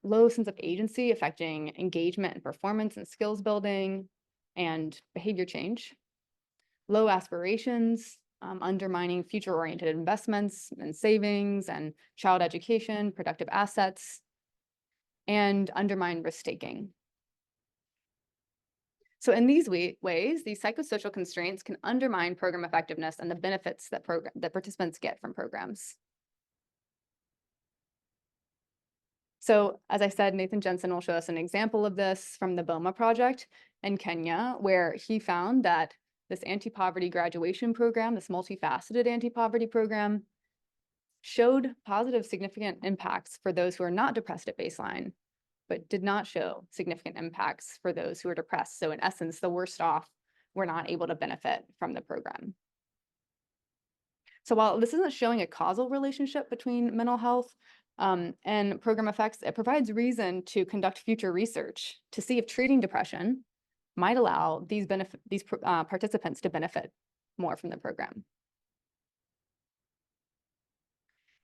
low sense of agency affecting engagement and performance and skills building and behavior change, low aspirations, undermining future-oriented investments and savings and child education, productive assets, and undermine risk-taking. So in these ways, these psychosocial constraints can undermine program effectiveness and the benefits that participants get from programs. So as I said, Nathan Jensen will show us an example of this from the BOMA project in Kenya, where he found that this anti-poverty graduation program, this multifaceted anti-poverty program, showed positive significant impacts for those who are not depressed at baseline, but did not show significant impacts for those who are depressed. So in essence, the worst off were not able to benefit from the program. So while this isn't showing a causal relationship between mental health and program effects, it provides reason to conduct future research to see if treating depression might allow these participants to benefit more from the program.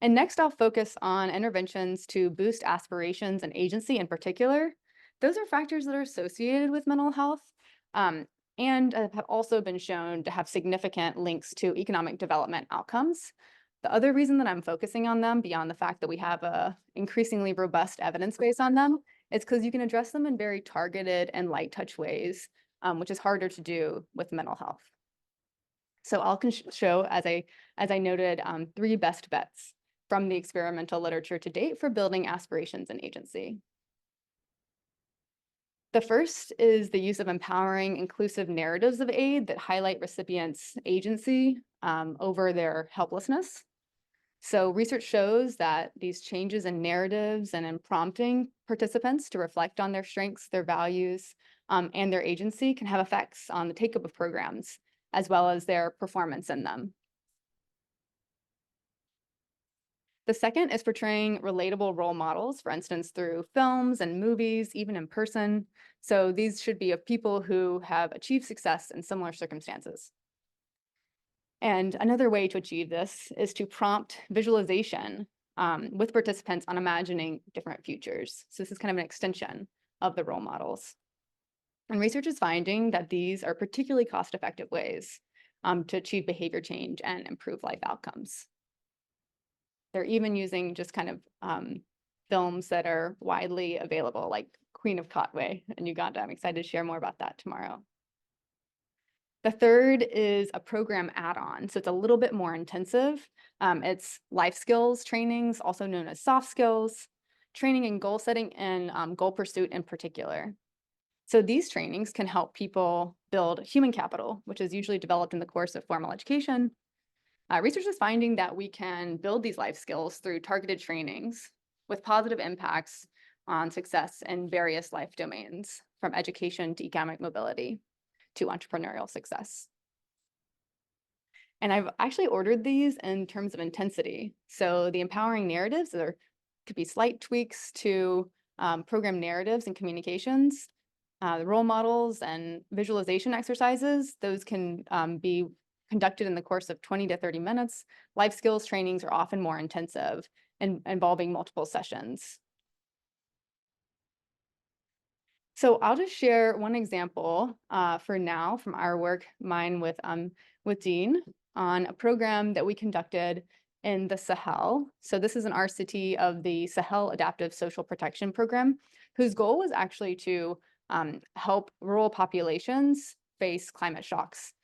And next, I'll focus on interventions to boost aspirations and agency in particular. Those are factors that are associated with mental health and have also been shown to have significant links to economic development outcomes. The other reason that I'm focusing on them, beyond the fact that we have a increasingly robust evidence base on them, is because you can address them in very targeted and light touch ways, which is harder to do with mental health. So I'll show, as I noted, 3 best bets from the experimental literature to date for building aspirations and agency. The first is the use of empowering, inclusive narratives of aid that highlight recipients' agency over their helplessness. So research shows that these changes in narratives and in prompting participants to reflect on their strengths, their values, and their agency can have effects on the take-up of programs, as well as their performance in them. The second is portraying relatable role models, for instance, through films and movies, even in person. So these should be of people who have achieved success in similar circumstances. And another way to achieve this is to prompt visualization with participants on imagining different futures. So this is kind of an extension of the role models. And research is finding that these are particularly cost-effective ways to achieve behavior change and improve life outcomes. They're even using just kind of films that are widely available, like Queen of Katwe in Uganda. I'm excited to share more about that tomorrow. The third is a program add-on. So it's a little bit more intensive. It's life skills trainings, also known as soft skills, training in goal setting and goal pursuit in particular. So these trainings can help people build human capital, which is usually developed in the course of formal education. Research is finding that we can build these life skills through targeted trainings with positive impacts on success in various life domains, from education to economic mobility to entrepreneurial success. And I've actually ordered these in terms of intensity. So the empowering narratives, there could be slight tweaks to program narratives and communications. The role models and visualization exercises, those can be conducted in the course of 20 to 30 minutes. Life skills trainings are often more intensive and involving multiple sessions. So I'll just share one example for now from our work, mine with Dean, on a program that we conducted in the Sahel. So this is an RCT of the Sahel Adaptive Social Protection Program, whose goal was actually to help rural populations face climate shocks,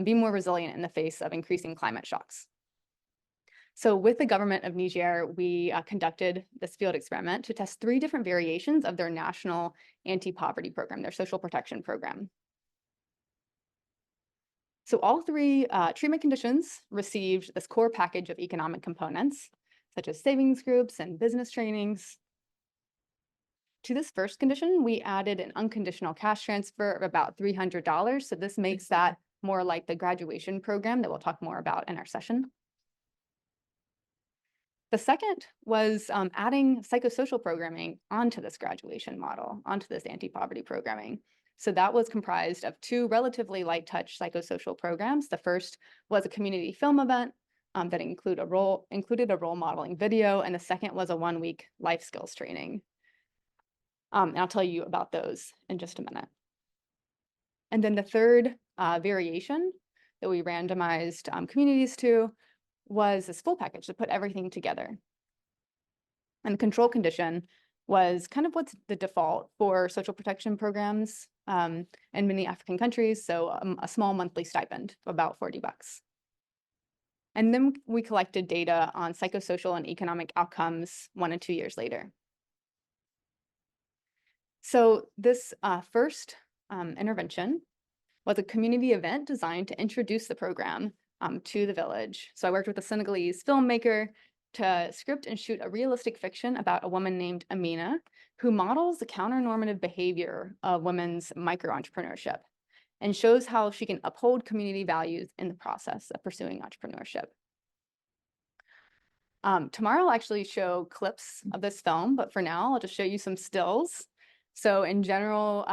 be more resilient in the face of increasing climate shocks. So with the government of Niger, we conducted this field experiment to test 3 different variations of their national anti-poverty program, their social protection program. So all 3 treatment conditions received this core package of economic components, such as savings groups and business trainings. To this first condition, we added an unconditional cash transfer of about $300. So this makes that more like the graduation program that we'll talk more about in our session. The second was adding psychosocial programming onto this graduation model, onto this anti-poverty programming. So that was comprised of 2 relatively light touch psychosocial programs. The first was a community film event that included a role modeling video, and the second was a 1-week life skills training. And I'll tell you about those in just a minute. And then the third variation that we randomized communities to was this full package to put everything together. And the control condition was kind of what's the default for social protection programs in many African countries, so a small monthly stipend of about $40. And then we collected data on psychosocial and economic outcomes 1 and 2 years later. So this first intervention was a community event designed to introduce the program to the village. So I worked with a Senegalese filmmaker to script and shoot a realistic fiction about a woman named Amina, who models the counter-normative behavior of women's micro-entrepreneurship and shows how she can uphold community values in the process of pursuing entrepreneurship. Tomorrow I'll actually show clips of this film, but for now I'll just show you some stills. So in general,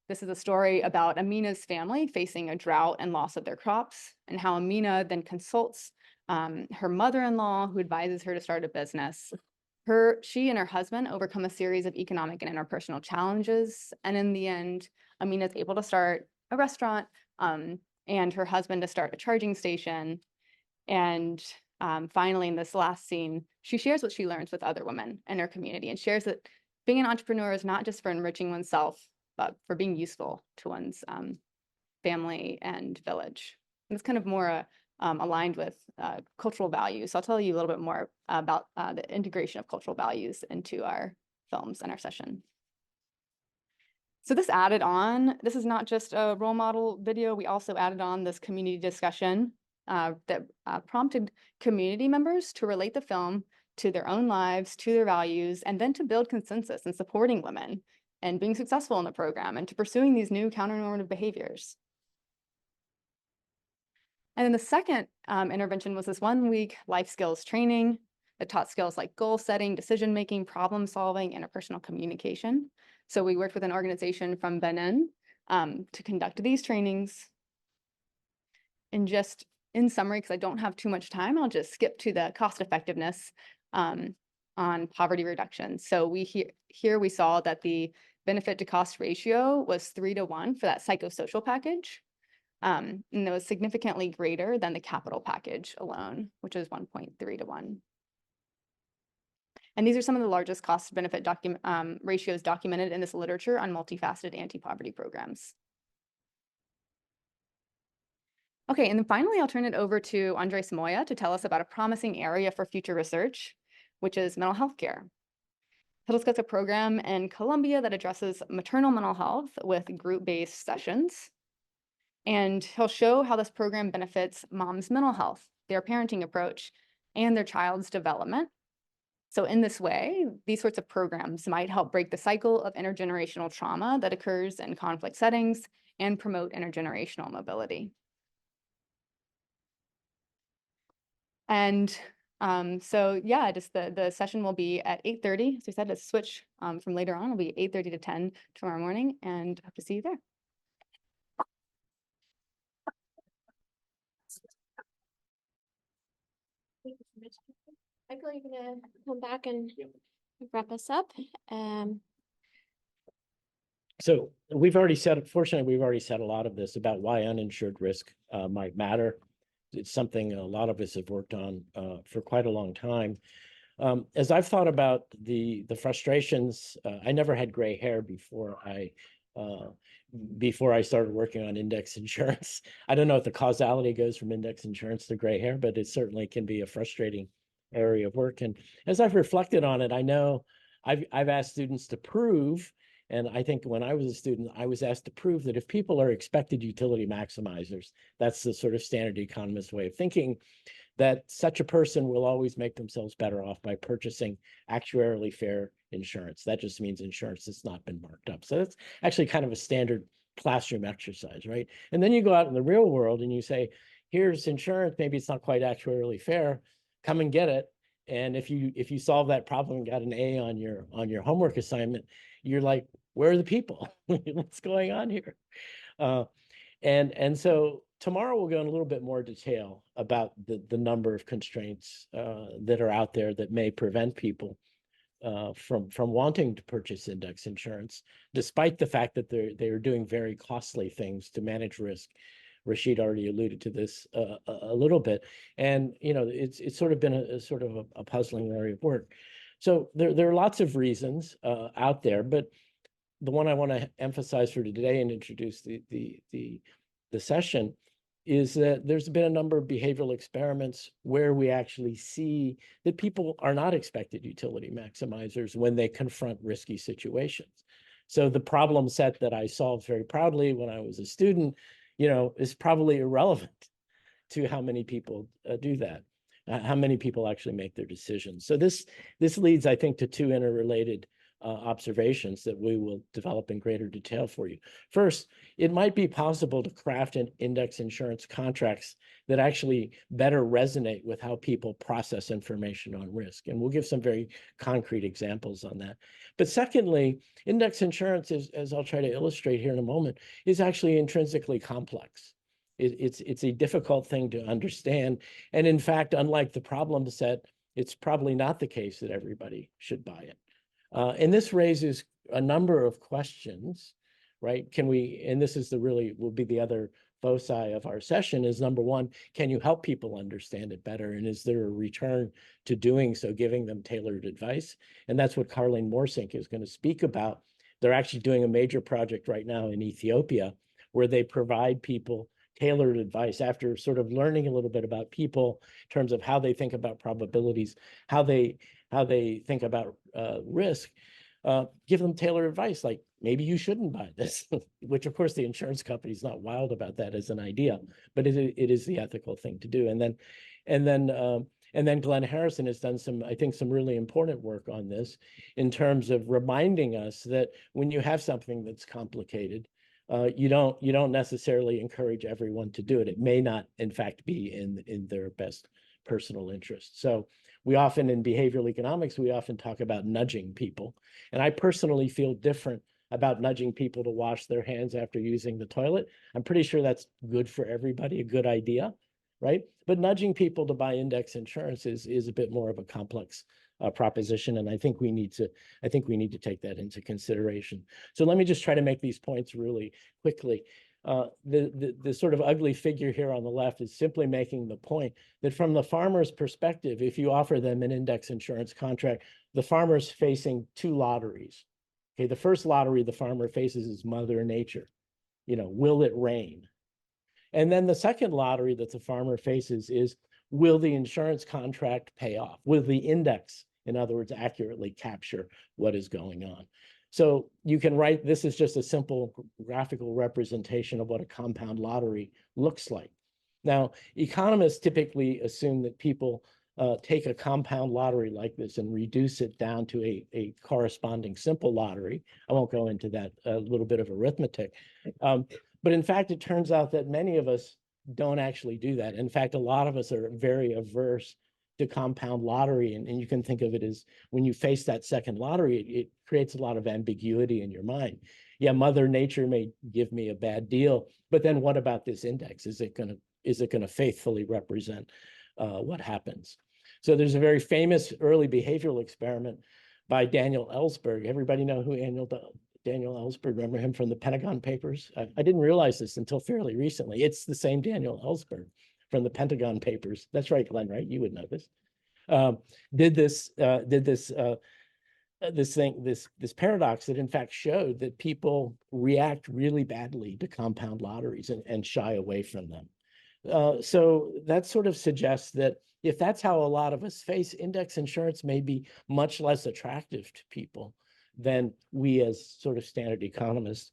this is a story about Amina's family facing a drought and loss of their crops, and how Amina then consults her mother-in-law, who advises her to start a business. She and her husband overcome a series of economic and interpersonal challenges, and in the end, Amina is able to start a restaurant, and her husband to start a charging station. And finally, in this last scene, she shares what she learns with other women in her community, and shares that being an entrepreneur is not just for enriching oneself, but for being useful to one's family and village. And it's kind of more aligned with cultural values. So I'll tell you a little bit more about the integration of cultural values into our films and our session. So this is not just a role model video. We also added on this community discussion that prompted community members to relate the film to their own lives, to their values, and then to build consensus in supporting women and being successful in the program and to pursuing these new counter-normative behaviors. And then the second intervention was this 1-week life skills training that taught skills like goal setting, decision-making, problem solving, interpersonal communication. So we worked with an organization from Benin to conduct these trainings. And just in summary, because I don't have too much time, I'll just skip to the cost effectiveness on poverty reduction. So here we saw that the benefit to cost ratio was 3-to-1 for that psychosocial package. And it was significantly greater than the capital package alone, which is 1.3-to-1. And these are some of the largest cost benefit ratios documented in this literature on multifaceted anti-poverty programs. Okay, and then finally, I'll turn it over to Andres Moya to tell us about a promising area for future research, which is mental health care. He'll discuss a program in Colombia that addresses maternal mental health with group-based sessions. And he'll show how this program benefits mom's mental health, their parenting approach, and their child's development. So in this way, these sorts of programs might help break the cycle of intergenerational trauma that occurs in conflict settings and promote intergenerational mobility. And so yeah, just the session will be at 8:30. As we said, let's switch from later on. It'll be 8:30 to 10 tomorrow morning, and hope to see you there. Michael, you're gonna come back and wrap us up. So we've already said, fortunately, we've already said a lot of this about why uninsured risk might matter. It's something a lot of us have worked on for quite a long time. As I've thought about the frustrations, I never had gray hair before I started working on index insurance. I don't know if the causality goes from index insurance to gray hair, but it certainly can be a frustrating area of work. And as I've reflected on it, I know I've asked students to prove, and I think when I was a student, I was asked to prove that if people are expected utility maximizers, that's the sort of standard economist way of thinking, that such a person will always make themselves better off by purchasing actuarially fair insurance. That just means insurance that's not been marked up. So that's actually kind of a standard classroom exercise, right? And then you go out in the real world and you say, here's insurance, maybe it's not quite actuarially fair, come and get it. And if you solve that problem and got an A on your homework assignment, you're like, where are the people? What's going on here? And so tomorrow we'll go in a little bit more detail about the number of constraints that are out there that may prevent people from wanting to purchase index insurance, despite the fact that they are doing very costly things to manage risk. Rachid already alluded to this a little bit, and it's sort of been a puzzling area of work. So there are lots of reasons out there, but the one I want to emphasize for today and introduce the session is that there's been a number of behavioral experiments where we actually see that people are not expected utility maximizers when they confront risky situations. So the problem set that I solved very proudly when I was a student, is probably irrelevant to how many people do that, how many people actually make their decisions. So this leads, I think, to two interrelated observations that we will develop in greater detail for you. First, it might be possible to craft an index insurance contracts that actually better resonate with how people process information on risk. And we'll give some very concrete examples on that. But secondly, index insurance, as I'll try to illustrate here in a moment, is actually intrinsically complex. It's a difficult thing to understand. And in fact, unlike the problem set, it's probably not the case that everybody should buy it. And this raises a number of questions, right? And this is will be the other foci of our session, is number one, can you help people understand it better? And is there a return to doing so, giving them tailored advice? And that's what Karlan is going to speak about. They're actually doing a major project right now in Ethiopia where they provide people tailored advice after sort of learning a little bit about people in terms of how they think about probabilities, how they think about risk, give them tailored advice, like maybe you shouldn't buy this, which of course the insurance company is not wild about that as an idea, but it is the ethical thing to do. And then Glenn Harrison has done some really important work on this in terms of reminding us that when you have something that's complicated, you don't necessarily encourage everyone to do it. It may not, in fact, be in their best personal interest. So we often, in behavioral economics, we often talk about nudging people. And I personally feel different about nudging people to wash their hands after using the toilet. I'm pretty sure that's good for everybody, a good idea, right? But nudging people to buy index insurance is a bit more of a complex proposition, and I think we need to take that into consideration. So let me just try to make these points really quickly. The sort of ugly figure here on the left is simply making the point that from the farmer's perspective, if you offer them an index insurance contract, the farmer's facing two lotteries. Okay, the first lottery the farmer faces is Mother Nature. Will it rain? And then the second lottery that the farmer faces is, will the insurance contract pay off? Will the index In other words, accurately capture what is going on. So you can write, this is just a simple graphical representation of what a compound lottery looks like. Now, economists typically assume that people take a compound lottery like this and reduce it down to a corresponding simple lottery. I won't go into that little bit of arithmetic. But in fact, it turns out that many of us don't actually do that. In fact, a lot of us are very averse to compound lottery. And you can think of it as when you face that second lottery, it creates a lot of ambiguity in your mind. Yeah, Mother Nature may give me a bad deal, but then what about this index? Is it going to faithfully represent what happens? So there's a very famous early behavioral experiment by Daniel Ellsberg. Everybody know who Daniel Ellsberg, remember him from the Pentagon Papers? I didn't realize this until fairly recently. It's the same Daniel Ellsberg from the Pentagon Papers. That's right, Glenn, right? You would know this. This paradox that in fact showed that people react really badly to compound lotteries and shy away from them. So that sort of suggests that if that's how a lot of us face, index insurance may be much less attractive to people than we as sort of standard economists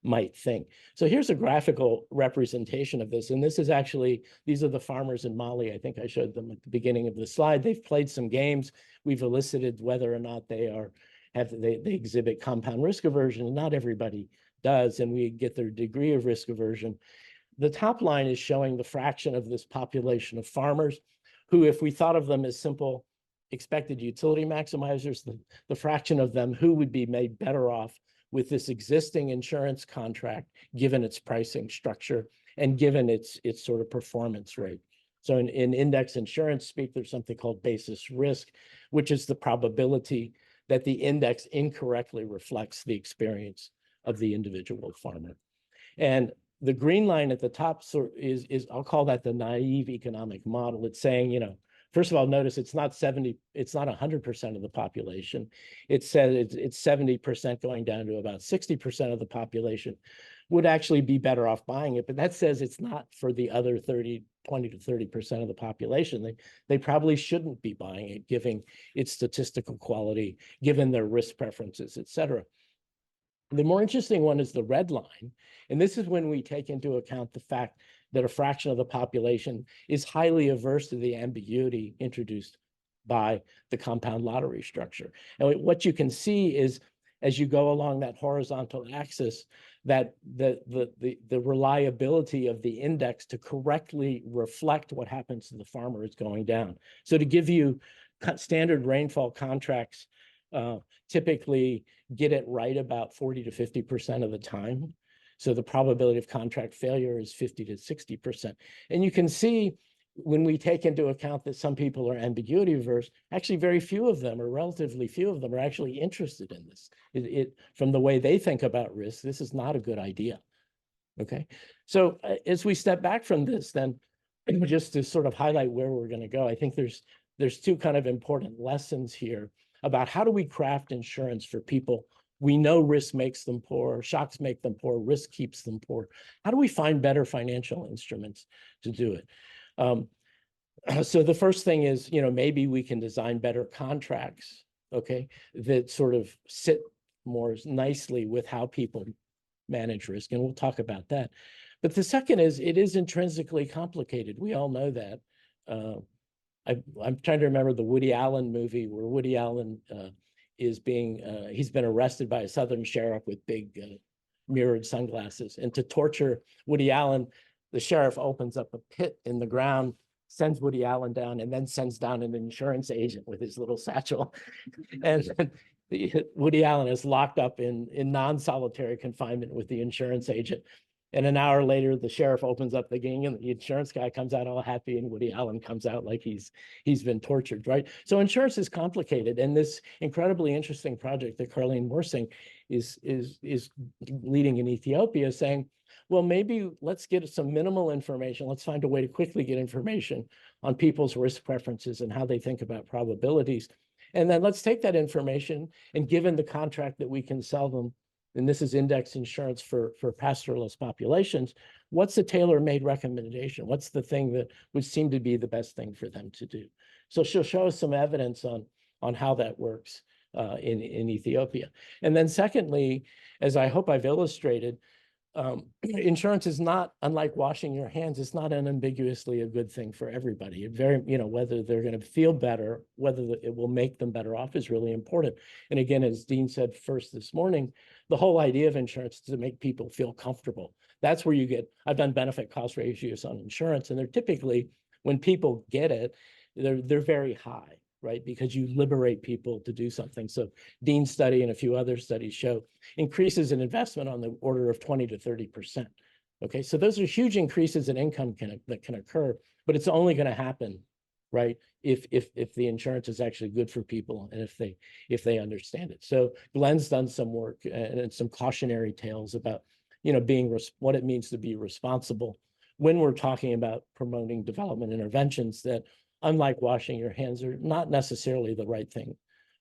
might think. So here's a graphical representation of this. And this is actually, these are the farmers in Mali. I think I showed them at the beginning of the slide. They've played some games. We've elicited whether or not they exhibit compound risk aversion. And not everybody does. And we get their degree of risk aversion. The top line is showing the fraction of this population of farmers who, if we thought of them as simple expected utility maximizers, the fraction of them who would be made better off with this existing insurance contract, given its pricing structure and given its sort of performance rate. So in index insurance speak, there's something called basis risk, which is the probability that the index incorrectly reflects the experience of the individual farmer. And the green line at the top is I'll call that the naive economic model. It's saying, first of all, notice it's not 100% of the population. It says it's 70% going down to about 60% of the population would actually be better off buying it. But that says it's not for the other 20 to 30% of the population. They probably shouldn't be buying it, given its statistical quality, given their risk preferences, et cetera. The more interesting one is the red line. And this is when we take into account the fact that a fraction of the population is highly averse to the ambiguity introduced by the compound lottery structure. And what you can see is, as you go along that horizontal axis, that the reliability of the index to correctly reflect what happens to the farmer is going down. So to give you standard rainfall contracts, typically get it right about 40 to 50% of the time. So the probability of contract failure is 50 to 60%. And you can see when we take into account that some people are ambiguity averse, actually very few of them, or relatively few of them, are actually interested in this. From the way they think about risk, this is not a good idea. Okay, so as we step back from this, then just to sort of highlight where we're going to go, I think there's two kind of important lessons here about how do we craft insurance for people. We know risk makes them poor, shocks make them poor, risk keeps them poor. How do we find better financial instruments to do it? So the first thing is, maybe we can design better contracts, okay, that sort of sit more nicely with how people manage risk, and we'll talk about that. But the second is, it is intrinsically complicated. We all know that. I'm trying to remember the Woody Allen movie where Woody Allen he's been arrested by a Southern sheriff with big mirrored sunglasses. And to torture Woody Allen, the sheriff opens up a pit in the ground, sends Woody Allen down, and then sends down an insurance agent with his little satchel. And Woody Allen is locked up in non-solitary confinement with the insurance agent. And an hour later, the sheriff opens up the gang and the insurance guy comes out all happy, and Woody Allen comes out like he's been tortured, right? So insurance is complicated. And this incredibly interesting project that Karlan Morsing is leading in Ethiopia, saying, well, maybe let's get some minimal information. Let's find a way to quickly get information on people's risk preferences and how they think about probabilities. And then let's take that information, and given the contract that we can sell them, and this is index insurance for pastoralist populations, what's the tailor-made recommendation? What's the thing that would seem to be the best thing for them to do? So she'll show us some evidence on on how that works in Ethiopia. And then secondly, as I hope I've illustrated, insurance is not, unlike washing your hands, it's not unambiguously a good thing for everybody. It very, whether they're going to feel better, whether it will make them better off is really important. And again, as Dean said first this morning, the whole idea of insurance is to make people feel comfortable. That's where you get, I've done benefit cost ratios on insurance, and they're typically, when people get it, they're very high, right? Because you liberate people to do something. So Dean's study and a few other studies show increases in investment on the order of 20 to 30%. Okay, so those are huge increases in income that can occur, but it's only going to happen, right, if the insurance is actually good for people and if they understand it. So Glenn's done some work and some cautionary tales about being what it means to be responsible when we're talking about promoting development interventions that, unlike washing your hands, are not necessarily the right thing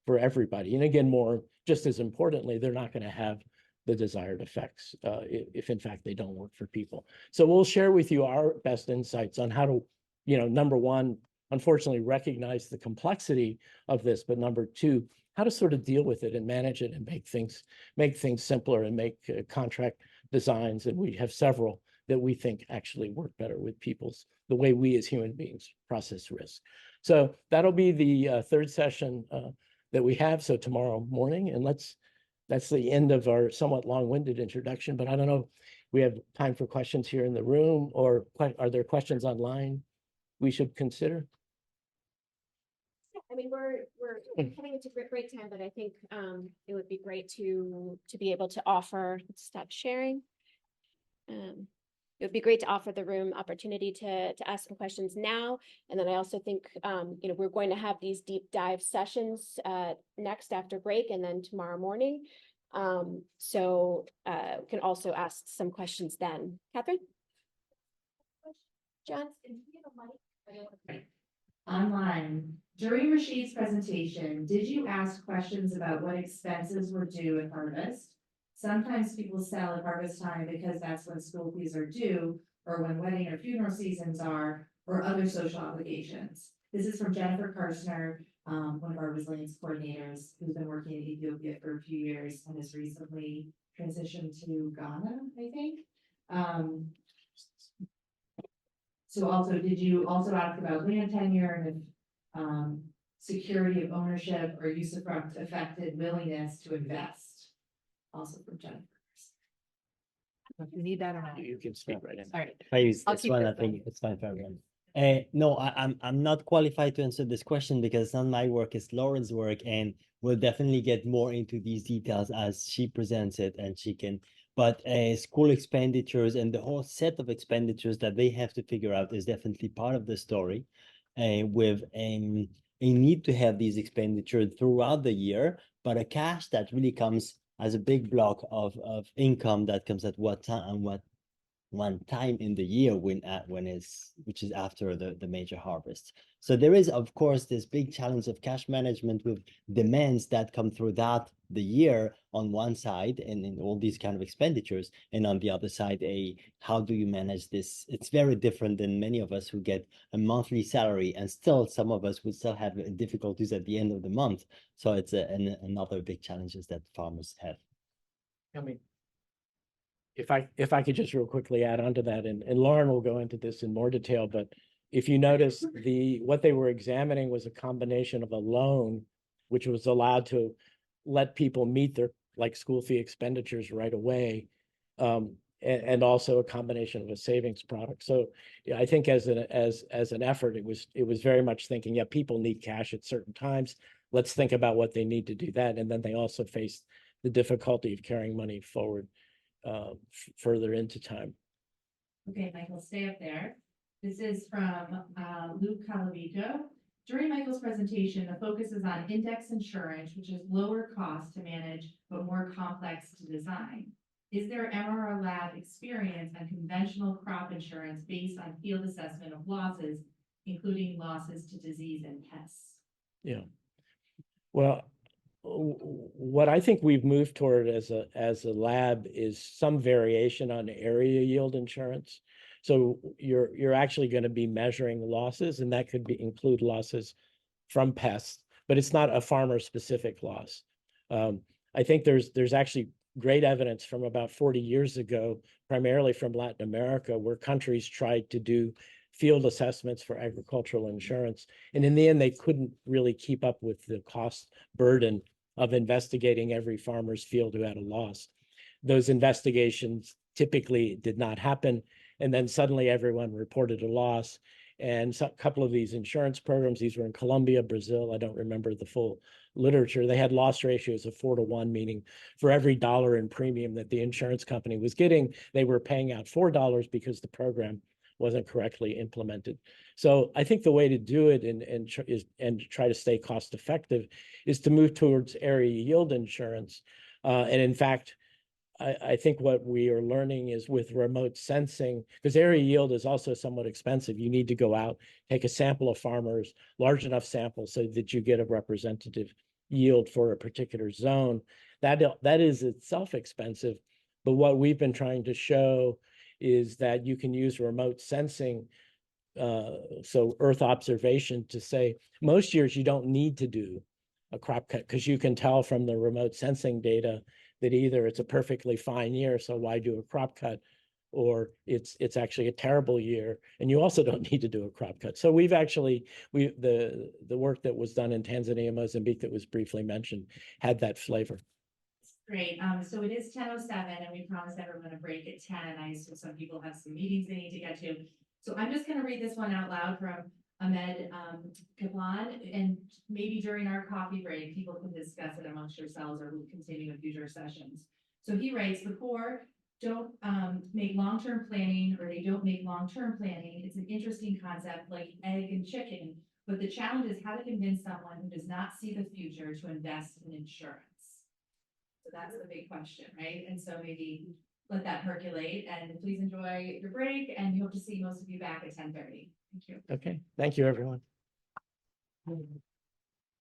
for everybody. And again, just as importantly, they're not going to have the desired effects if in fact they don't work for people. So we'll share with you our best insights on how to, number one, unfortunately recognize the complexity of this, but number two, how to sort of deal with it and manage it and make things simpler and make contract designs. And we have several that we think actually work better with the way we as human beings process risk. So that'll be the third session that we have. So tomorrow morning, and that's the end of our somewhat long-winded introduction, but I don't know, we have time for questions here in the room, or are there questions online we should consider? I mean, we're coming into break time, but I think it would be great to be able to offer, let's stop sharing. It would be great to offer the room opportunity to ask some questions now. And then I also think, we're going to have these deep dive sessions next after break and then tomorrow morning. So we can also ask some questions then. Catherine? John? Online, during Rachid's presentation, did you ask questions about what expenses were due at harvest? Sometimes people sell at harvest time because that's when school fees are due, or when wedding or funeral seasons are, or other social obligations. This is from Jennifer Karstner, one of our resilience coordinators, who's been working in Ethiopia for a few years and has recently transitioned to Ghana, I think. So also, did you also ask about land tenure and security of ownership or use of affected willingness to invest? Also from Jennifer. You need that or not? You can speak right in. All right. If I use I'll this keep one, this I think one. it's fine for everyone. No, I'm not qualified to answer this question because it's not my work, it's Lauren's work, and we'll definitely get more into these details as she presents it, and she can. But school expenditures and the whole set of expenditures that they have to figure out is definitely part of the story. With a need to have these expenditures throughout the year, but a cash that really comes as a big block of income that comes at what time and what one time in the year which is after the major harvest. So there is, of course, this big challenge of cash management with demands that come throughout the year on one side and in all these kind of expenditures, and on the other side, how do you manage this? It's very different than many of us who get a monthly salary, and still some of us will still have difficulties at the end of the month. So it's another big challenges that farmers have. I mean, if I could just real quickly add on to that, and Lauren will go into this in more detail, but if you notice, what they were examining was a combination of a loan, which was allowed to let people meet their school fee expenditures right away, and also a combination of a savings product. So yeah, I think as an effort, it was very much thinking, yeah, people need cash at certain times. Let's think about what they need to do that, and then they also faced the difficulty of carrying money forward further into time. Okay, Michael, stay up there. This is from Luke Calavito. During Michael's presentation, the focus is on index insurance, which is lower cost to manage, but more complex to design. Is there MRR lab experience on conventional crop insurance based on field assessment of losses, including losses to disease and pests? Yeah. Well, what I think we've moved toward as a lab is some variation on area yield insurance. So you're actually going to be measuring losses, and that could include losses from pests, but it's not a farmer-specific loss. I think there's actually great evidence from about 40 years ago, primarily from Latin America, where countries tried to do field assessments for agricultural insurance. And in the end, they couldn't really keep up with the cost burden of investigating every farmer's field who had a loss. Those investigations typically did not happen. And then suddenly everyone reported a loss. And a couple of these insurance programs, these were in Colombia, Brazil, I don't remember the full literature, they had loss ratios of 4 to 1, meaning for every dollar in premium that the insurance company was getting, they were paying out $4 because the program wasn't correctly implemented. So I think the way to do it and try to stay cost effective is to move towards area yield insurance. And in fact, I think what we are learning is with remote sensing, because area yield is also somewhat expensive. You need to go out, take a sample of farmers, large enough sample so that you get a representative yield for a particular zone. That is itself expensive. But what we've been trying to show is that you can use remote sensing, so Earth observation, to say most years you don't need to do a crop cut because you can tell from the remote sensing data that either it's a perfectly fine year, so why do a crop cut, or it's actually a terrible year, and you also don't need to do a crop cut. So we've actually, the work that was done in Tanzania, Mozambique, that was briefly mentioned, had that flavor. Great. So it is 10:07 and we promised everyone a break at 10. I assume some people have some meetings they need to get to. So I'm just going to read this one out loud from Ahmed Kaplan, and maybe during our coffee break, people can discuss it amongst yourselves, or we'll continue in future sessions. So he writes, the poor don't make long-term planning, or they don't make long-term planning. It's an interesting concept like egg and chicken, but the challenge is how to convince someone who does not see the future to invest in insurance. So that's the big question, right? And so maybe let that percolate, and please enjoy your break, and we hope to see most of you back at 10:30. Thank you. Okay, thank you, everyone.